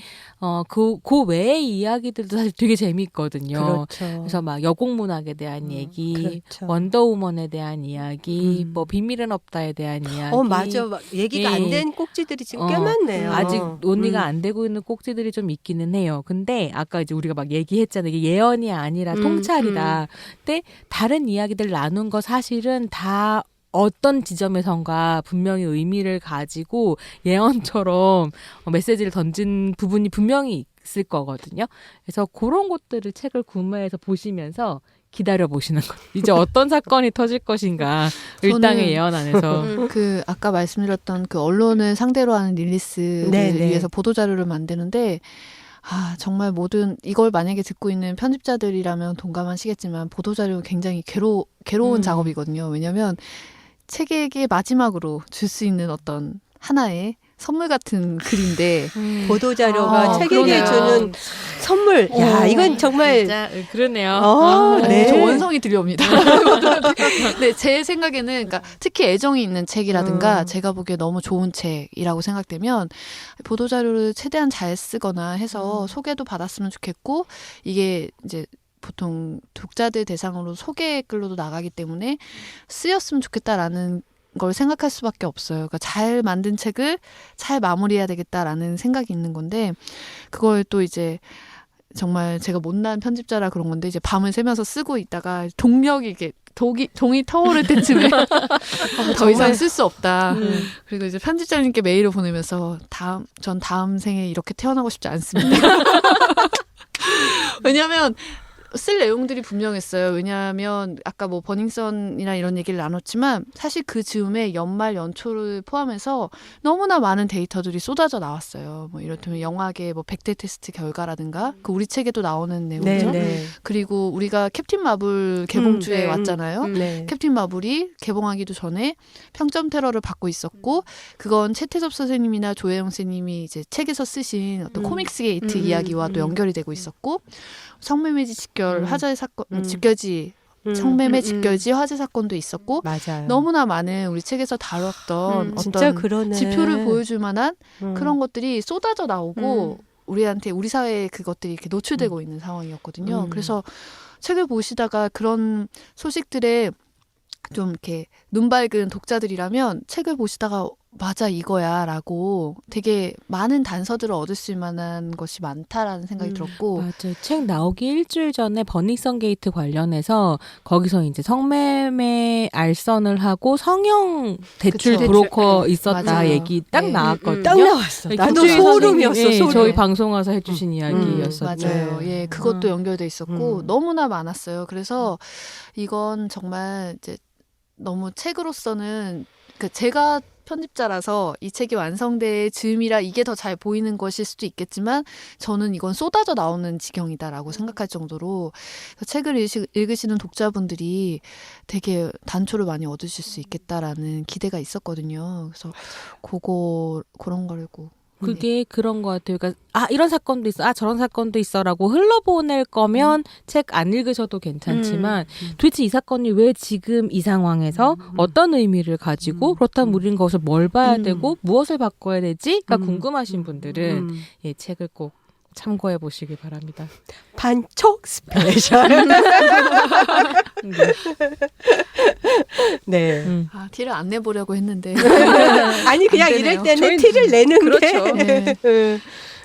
Speaker 4: 그 외의 이야기들도 사실 되게 재미있거든요.
Speaker 2: 그렇죠.
Speaker 4: 그래서 막 여공문학에 대한 얘기,
Speaker 2: 그렇죠.
Speaker 4: 원더우먼에 대한 이야기, 뭐 비밀은 없다에 대한 이야기.
Speaker 2: 맞아. 막 얘기가
Speaker 4: 예.
Speaker 2: 안 된 꼭지들이 지금 꽤 많네요.
Speaker 4: 아직 논의가 안 되고 있는 꼭지들이 좀 있기는 해요. 근데 아까 이제 우리가 막 얘기했잖아요. 이게 예언이 아니라 통찰이다. 근데 다른 이야기들 나눈 거 사실은 다 어떤 지점에선가 분명히 의미를 가지고 예언처럼 메시지를 던진 부분이 분명히 있을 거거든요. 그래서 그런 것들을 책을 구매해서 보시면서 기다려 보시는 것. 이제 어떤 사건이 터질 것인가. 일당의 예언 안에서.
Speaker 5: 그 아까 말씀드렸던 그 언론을 상대로 하는 릴리스를
Speaker 2: 네네.
Speaker 5: 위해서 보도자료를 만드는데 정말 모든 이걸 만약에 듣고 있는 편집자들이라면 동감하시겠지만 보도자료 굉장히 괴로운 작업이거든요. 왜냐하면 책에게 마지막으로 줄 수 있는 어떤 하나의 선물 같은 글인데
Speaker 2: 보도자료가 책에게
Speaker 5: 그러네요.
Speaker 2: 주는 선물. 야, 이건 정말
Speaker 4: 진짜 그러네요.
Speaker 2: 네.
Speaker 5: 저 원성이 들려옵니다. 네, 제 생각에는 그러니까 특히 애정이 있는 책이라든가 제가 보기에 너무 좋은 책이라고 생각되면 보도자료를 최대한 잘 쓰거나 해서 소개도 받았으면 좋겠고 이게 이제 보통 독자들 대상으로 소개 글로도 나가기 때문에 쓰였으면 좋겠다라는 걸 생각할 수밖에 없어요. 그러니까 잘 만든 책을 잘 마무리해야 되겠다라는 생각이 있는 건데 그걸 또 이제 정말 제가 못난 편집자라 그런 건데 이제 밤을 새면서 쓰고 있다가 동력이 이게 동이 타오를 때쯤에 더 이상 쓸 수 없다. 그리고 이제 편집자님께 메일을 보내면서 전 다음 생에 이렇게 태어나고 싶지 않습니다. 왜냐하면 쓸 내용들이 분명했어요. 왜냐하면 아까 뭐 버닝썬이나 이런 얘기를 나눴지만 사실 그 즈음에 연말 연초를 포함해서 너무나 많은 데이터들이 쏟아져 나왔어요. 뭐 이를테면 영화계 뭐 100대 테스트 결과라든가 그 우리 책에도 나오는 내용이죠.
Speaker 2: 네.
Speaker 5: 그리고 우리가 캡틴 마블 개봉주에 왔잖아요.
Speaker 2: 네.
Speaker 5: 캡틴 마블이 개봉하기도 전에 평점 테러를 받고 있었고 그건 최태섭 선생님이나 조혜영 선생님이 이제 책에서 쓰신 어떤 코믹스 게이트 이야기와 또 연결이 되고 있었고 성매매지 직결 화재 사건 직결지 성매매 직결지 화재 사건도 있었고
Speaker 2: 맞아요.
Speaker 5: 너무나 많은 우리 책에서 다뤘던
Speaker 2: 진짜
Speaker 5: 어떤
Speaker 2: 그러네.
Speaker 5: 지표를 보여줄 만한 그런 것들이 쏟아져 나오고 우리한테 우리 사회에 그것들이 이렇게 노출되고 있는 상황이었거든요. 그래서 책을 보시다가 그런 소식들에 좀 이렇게 눈 밝은 독자들이라면 책을 보시다가 맞아 이거야 라고 되게 많은 단서들을 얻을 수 만한 것이 많다라는 생각이 들었고
Speaker 4: 맞아요. 책 나오기 일주일 전에 버닝썬 게이트 관련해서 거기서 이제 성매매 알선을 하고 성형 대출
Speaker 5: 그쵸.
Speaker 4: 브로커 있었다
Speaker 5: 맞아요.
Speaker 4: 얘기 딱
Speaker 5: 네.
Speaker 4: 나왔거든요.
Speaker 2: 딱 나왔어. 나도
Speaker 4: 김주희
Speaker 2: 소름이었어.
Speaker 4: 선생님이,
Speaker 2: 소름.
Speaker 4: 저희 방송 와서 해주신 이야기였었죠.
Speaker 5: 맞아요.
Speaker 2: 네.
Speaker 5: 예, 그것도 연결돼 있었고 너무나 많았어요. 그래서 이건 정말 이제 너무 책으로서는 제가 편집자라서 이 책이 완성될 즈음이라 이게 더 잘 보이는 것일 수도 있겠지만 저는 이건 쏟아져 나오는 지경이다라고 생각할 정도로 책을 읽으시는 독자분들이 되게 단초를 많이 얻으실 수 있겠다라는 기대가 있었거든요. 그래서 그런 거고.
Speaker 4: 그게 그런 것 같아요. 그러니까 이런 사건도 있어, 저런 사건도 있어라고 흘러보낼 거면 책 안 읽으셔도 괜찮지만 도대체 이 사건이 왜 지금 이 상황에서 어떤 의미를 가지고 그렇다면 우리는 거기서 뭘 봐야 되고 무엇을 바꿔야 되지가 궁금하신 분들은 이 책을 꼭 참고해 보시기 바랍니다.
Speaker 2: 반촉 스페셜. 네.
Speaker 5: 티를 안 내보려고 했는데
Speaker 2: 아니 그냥 이럴 때는 티를 내는
Speaker 3: 그렇죠.
Speaker 2: 게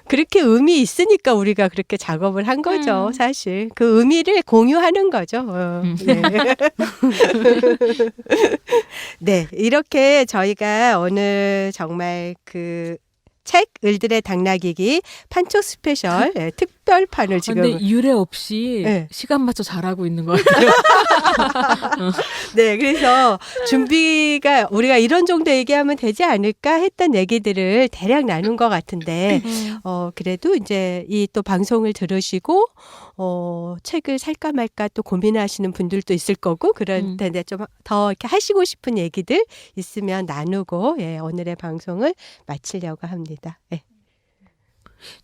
Speaker 2: 그렇게 의미 있으니까 우리가 그렇게 작업을 한 거죠. 사실 그 의미를 공유하는 거죠. 네. 네, 이렇게 저희가 오늘 정말 그 책 을들의 당나귀기 판촉 스페셜 특별판을 지금
Speaker 4: 근데 유례 없이
Speaker 2: 네.
Speaker 4: 시간 맞춰 잘하고 있는 것 같아요.
Speaker 2: 네, 그래서 준비가 우리가 이런 정도 얘기하면 되지 않을까 했던 얘기들을 대략 나눈 것 같은데, 그래도 이제 이 또 방송을 들으시고, 책을 살까 말까 또 고민하시는 분들도 있을 거고, 그럴 텐데 좀 더 이렇게 하시고 싶은 얘기들 있으면 나누고, 예, 오늘의 방송을 마치려고 합니다. 예.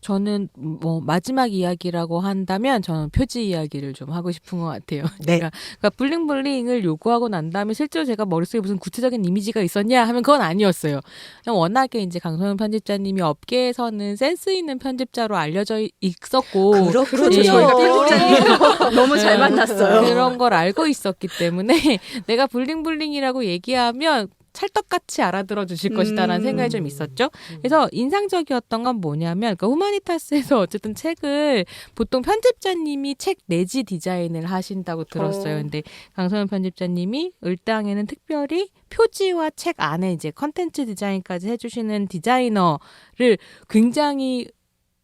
Speaker 4: 저는 뭐 마지막 이야기라고 한다면 저는 표지 이야기를 좀 하고 싶은 것 같아요.
Speaker 2: 네.
Speaker 4: 그러니까 블링블링을 요구하고 난 다음에 실제로 제가 머릿속에 무슨 구체적인 이미지가 있었냐 하면 그건 아니었어요. 그냥 워낙에 이제 강소연 편집자님이 업계에서는 센스 있는 편집자로 알려져 있었고
Speaker 2: 그렇군요.
Speaker 4: 예,
Speaker 3: 저희가 편집자님 너무 잘 만났어요.
Speaker 4: 그런 걸 알고 있었기 때문에 내가 블링블링이라고 얘기하면 찰떡같이 알아들어 주실 것이다라는 생각이 좀 있었죠. 그래서 인상적이었던 건 뭐냐면 그러니까 후마니타스에서 어쨌든 책을 보통 편집자님이 책 내지 디자인을 하신다고 들었어요. 근데 강소연 편집자님이 을당에는 특별히 표지와 책 안에 이제 컨텐츠 디자인까지 해주시는 디자이너를 굉장히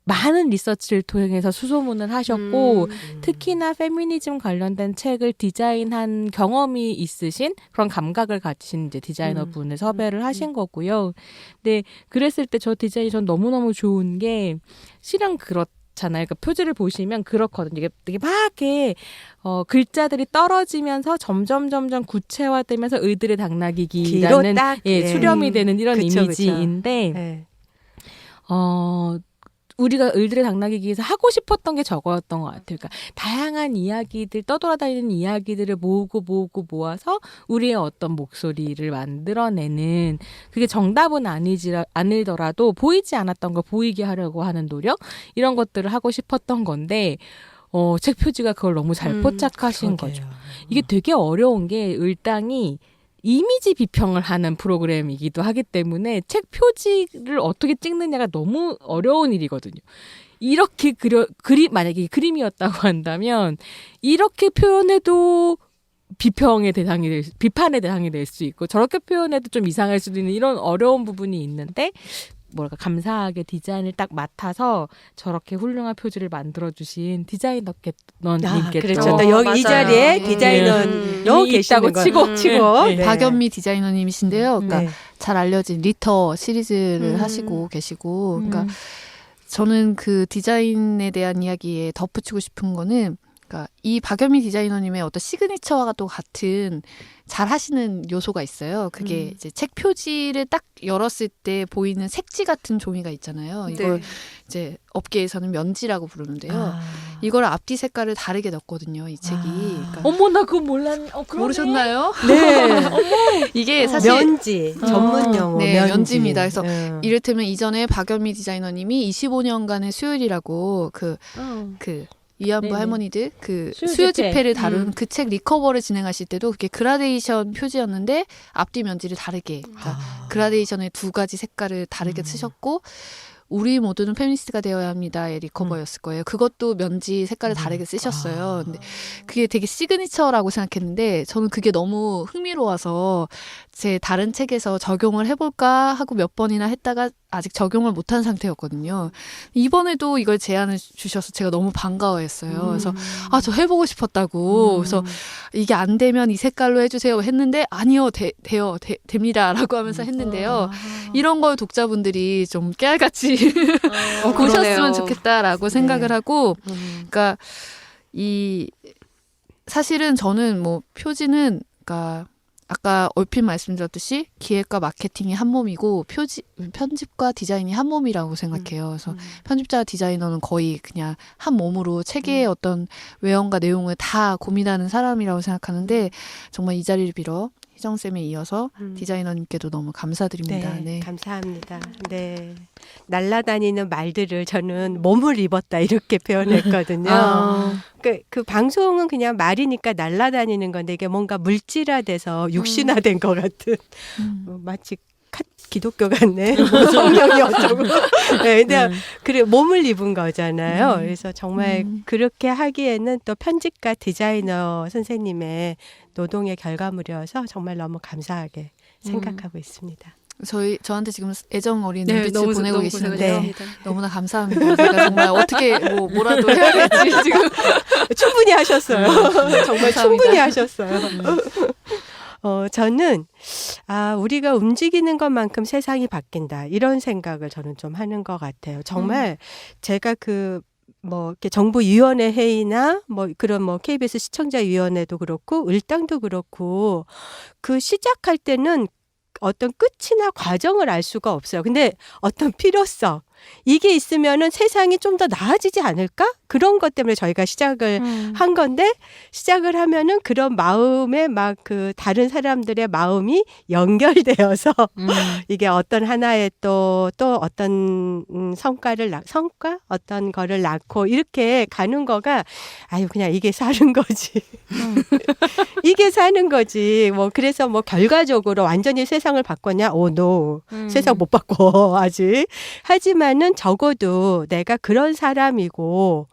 Speaker 4: 많은 리서치를 통해서 수소문을 하셨고 특히나 페미니즘 관련된 책을 디자인한 경험이 있으신 그런 감각을 가지신 이제 디자이너분을 섭외를 하신 거고요. 근데 그랬을 때 저 디자인이 전 너무너무 좋은 게 실은 그렇잖아요. 그러니까 표지를 보시면 그렇거든요. 이게 되게 막 이렇게 글자들이 떨어지면서 점점 구체화되면서 을들의 당나귀기라는 수렴이 되는 이런
Speaker 2: 그쵸,
Speaker 4: 이미지인데
Speaker 2: 네.
Speaker 4: 우리가 을들의 당나귀기에서 하고 싶었던 게 저거였던 것 같아요. 그러니까 다양한 이야기들, 떠돌아다니는 이야기들을 모아서 우리의 어떤 목소리를 만들어내는 그게 정답은 아니더라도 보이지 않았던 걸 보이게 하려고 하는 노력 이런 것들을 하고 싶었던 건데 책 표지가 그걸 너무 잘 포착하신 거죠. 이게 되게 어려운 게 을당이 이미지 비평을 하는 프로그램이기도 하기 때문에 책 표지를 어떻게 찍느냐가 너무 어려운 일이거든요. 이렇게 만약에 그림이었다고 한다면 이렇게 표현해도 비판의 대상이 될 수 있고 저렇게 표현해도 좀 이상할 수도 있는 이런 어려운 부분이 있는데 감사하게 디자인을 딱 맡아서 저렇게 훌륭한 표지를 만들어주신 디자이너님께
Speaker 2: 그렇죠. 또 여기 이 자리에 디자이너 계시다고 치고.
Speaker 5: 네. 박연미 디자이너님이신데요. 그러니까 잘 알려진 리터 시리즈를 하시고 계시고, 그러니까 저는 그 디자인에 대한 이야기에 덧붙이고 싶은 거는, 그러니까 이 박연미 디자이너님의 어떤 시그니처와 또 같은 잘 하시는 요소가 있어요. 그게 이제 책 표지를 딱 열었을 때 보이는 색지 같은 종이가 있잖아요. 이걸 이제 업계에서는 면지라고 부르는데요. 이걸 앞뒤 색깔을 다르게 넣었거든요. 이 책이. 그러니까
Speaker 4: 어머 나 그거 몰랐네.
Speaker 5: 모르셨나요?
Speaker 2: 네.
Speaker 5: 이게 사실
Speaker 2: 면지 전문 용어.
Speaker 5: 네, 면지입니다. 그래서 이를테면 이전에 박연미 디자이너님이 25년간의 수요일이라고 그 위안부
Speaker 4: 네네.
Speaker 5: 할머니들 그
Speaker 4: 수요
Speaker 5: 집회를 다룬 그 책 리커버를 진행하실 때도 그게 그라데이션 표지였는데 앞뒤 면지를 다르게 그러니까 그라데이션의 두 가지 색깔을 다르게 쓰셨고 우리 모두는 페미니스트가 되어야 합니다의 리커버였을 거예요. 그것도 면지 색깔을 다르게 쓰셨어요. 근데 그게 되게 시그니처라고 생각했는데 저는 그게 너무 흥미로워서 제 다른 책에서 적용을 해볼까 하고 몇 번이나 했다가 아직 적용을 못한 상태였거든요. 이번에도 이걸 제안을 주셔서 제가 너무 반가워했어요. 그래서 저 해보고 싶었다고. 그래서 이게 안 되면 이 색깔로 해주세요 했는데 아니요, 됩니다라고 하면서 했는데요. 이런 걸 독자분들이 좀 깨알같이 보셨으면 좋겠다라고 생각을 하고, 그러니까 사실은 저는 뭐 표지는, 그러니까 아까 얼핏 말씀드렸듯이 기획과 마케팅이 한 몸이고 편집과 디자인이 한 몸이라고 생각해요. 그래서 편집자와 디자이너는 거의 그냥 한 몸으로 책의 어떤 외형과 내용을 다 고민하는 사람이라고 생각하는데, 정말 이 자리를 빌어 희정쌤에 이어서 디자이너님께도 너무 감사드립니다.
Speaker 2: 네,
Speaker 5: 네.
Speaker 2: 감사합니다. 네. 날아다니는 말들을 저는 몸을 입었다 이렇게 표현했거든요. 그 방송은 그냥 말이니까 날아다니는 건데 이게 뭔가 물질화돼서 육신화된 것 같은 마치 기독교 같네. 뭐 성령이 어쩌고. 네, 근데 그래 몸을 입은 거잖아요. 그래서 정말 그렇게 하기에는 또 편집가 디자이너 선생님의 노동의 결과물이어서 정말 너무 감사하게 생각하고 있습니다.
Speaker 5: 저한테 지금 애정 어린
Speaker 3: 네,
Speaker 5: 눈빛을
Speaker 3: 너무
Speaker 5: 보내고
Speaker 3: 너무
Speaker 5: 계시는데
Speaker 3: 고생하셨습니다.
Speaker 5: 너무나 감사합니다. 제가 정말 어떻게 뭐라도 해야 될지 지금
Speaker 2: 충분히 하셨어요. 정말
Speaker 5: 감사합니다.
Speaker 2: 충분히 하셨어요. 저는 우리가 움직이는 것만큼 세상이 바뀐다 이런 생각을 저는 좀 하는 것 같아요. 정말 제가 이렇게 정부위원회 회의나 그런 KBS 시청자위원회도 그렇고 을당도 그렇고 그 시작할 때는 어떤 끝이나 과정을 알 수가 없어요. 근데 어떤 필요성 이게 있으면은 세상이 좀 더 나아지지 않을까? 그런 것 때문에 저희가 시작을 한 건데, 시작을 하면은 그런 마음에 막 그 다른 사람들의 마음이 연결되어서 이게 어떤 하나의 또 어떤 성과 어떤 거를 낳고 이렇게 가는 거가 그냥 이게 사는 거지. 이게 사는 거지. 그래서 결과적으로 완전히 세상을 바꿨냐? no. 세상 못 바꿔 아직. 하지만은 적어도 내가 그런 사람이고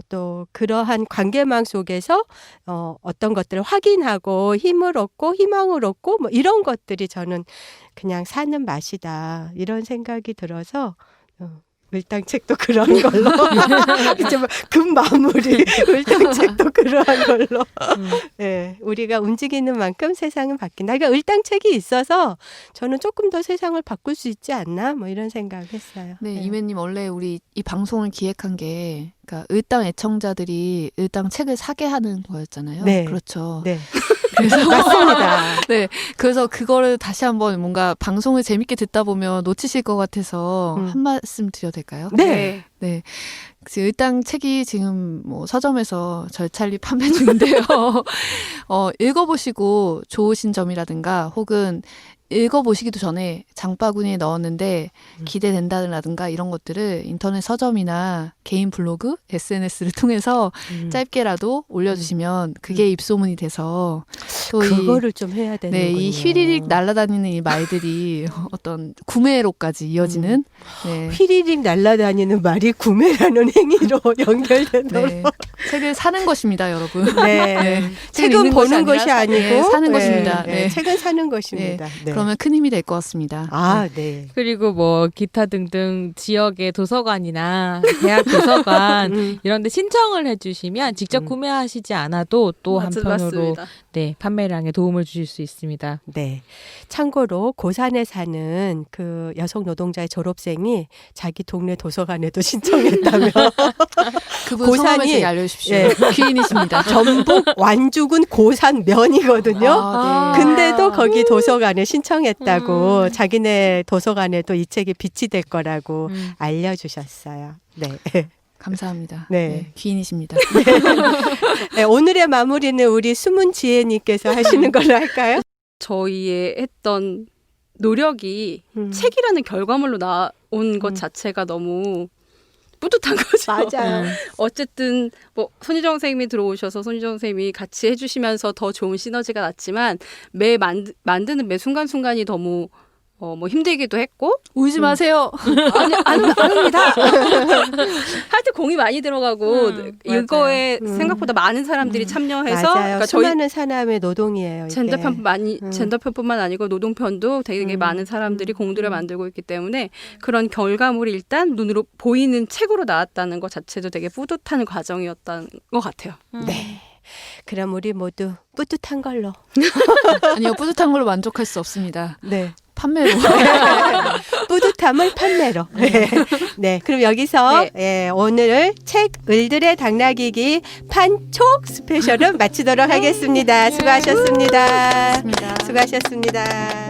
Speaker 2: 또 그러한 관계망 속에서 어떤 것들을 확인하고 힘을 얻고 희망을 얻고 이런 것들이 저는 그냥 사는 맛이다 이런 생각이 들어서 을당책도 그런 걸로 금 마무리 을당책도 그러한 걸로 네, 우리가 움직이는 만큼 세상은 바뀐다. 그러니까 을당책이 있어서 저는 조금 더 세상을 바꿀 수 있지 않나 이런 생각했어요.
Speaker 5: 네, 이매님 원래 우리 이 방송을 기획한 게 그러니까 을당 애청자들이 을당 책을 사게 하는 거였잖아요.
Speaker 2: 네.
Speaker 5: 그렇죠.
Speaker 2: 네.
Speaker 5: 그래서
Speaker 2: 맞습니다.
Speaker 5: 네, 그래서 그거를 다시 한번 뭔가 방송을 재밌게 듣다 보면 놓치실 것 같아서 한 말씀 드려도 될까요?
Speaker 2: 네.
Speaker 5: 네. 을당 책이 지금 서점에서 절찬리 판매 중인데요. 읽어보시고 좋으신 점이라든가 혹은 읽어보시기도 전에 장바구니에 넣었는데 기대된다든가 이런 것들을 인터넷 서점이나 개인 블로그, SNS를 통해서 짧게라도 올려주시면 그게 입소문이 돼서 또
Speaker 2: 그거를 좀 해야 되는군요.
Speaker 5: 네, 이 휘리릭 날아다니는 이 말들이 어떤 구매로까지 이어지는 네.
Speaker 2: 휘리릭 날아다니는 말이 구매라는 행위로 연결된다고.
Speaker 5: 네. 책을 사는 것입니다, 여러분.
Speaker 2: 네.
Speaker 5: 네.
Speaker 2: 책은 보는 것이 아니고
Speaker 5: 네, 사는 것입니다. 네.
Speaker 2: 책은 사는 것입니다. 네.
Speaker 5: 그러면 큰 힘이 될 것 같습니다.
Speaker 2: 네.
Speaker 4: 그리고 기타 등등 지역의 도서관이나 대학 도서관 이런 데 신청을 해주시면 직접 구매하시지 않아도 또 한편으로 판매량에 도움을 주실 수 있습니다.
Speaker 2: 네. 참고로 고산에 사는 그 여성 노동자의 졸업생이 자기 동네 도서관에도 신청했다며.
Speaker 5: 그분 성함을 제게 알려주십시오. 귀인이십니다.
Speaker 2: 전북 완주군 고산면이거든요.
Speaker 5: 네.
Speaker 2: 근데도 거기 도서관에 신청했다고 자기네 도서관에도 이 책이 비치될 거라고 알려주셨어요. 네.
Speaker 5: 감사합니다.
Speaker 2: 네.
Speaker 5: 네, 귀인이십니다.
Speaker 2: 네, 오늘의 마무리는 우리 숨은 지혜님께서 하시는 걸로 할까요?
Speaker 3: 저희의 했던 노력이 책이라는 결과물로 나온 것 자체가 너무 뿌듯한 거죠.
Speaker 2: 맞아요.
Speaker 3: 어쨌든 손희정 선생님이 들어오셔서 손희정 선생님이 같이 해주시면서 더 좋은 시너지가 났지만 만드는 매 순간순간이 너무 뭐 힘들기도 했고
Speaker 5: 울지 마세요.
Speaker 3: 아닙니다. 하여튼 공이 많이 들어가고 이거에
Speaker 2: 맞아요.
Speaker 3: 생각보다 많은 사람들이 참여해서
Speaker 2: 맞아요.
Speaker 3: 그러니까 저희
Speaker 2: 수많은 사람의 노동이에요. 이게.
Speaker 3: 젠더편뿐만 아니고 노동편도 되게 많은 사람들이 공들여 만들고 있기 때문에 그런 결과물이 일단 눈으로 보이는 책으로 나왔다는 것 자체도 되게 뿌듯한 과정이었던 것 같아요.
Speaker 2: 네. 그럼 우리 모두 뿌듯한 걸로.
Speaker 5: 아니요, 뿌듯한 걸로 만족할 수 없습니다.
Speaker 2: 네.
Speaker 5: 판매로.
Speaker 2: 뿌듯함을 판매로. 네. 그럼 여기서 오늘 책 을들의 당나귀기 판촉 스페셜은 마치도록 하겠습니다. 수고하셨습니다.
Speaker 5: 고맙습니다.
Speaker 2: 수고하셨습니다.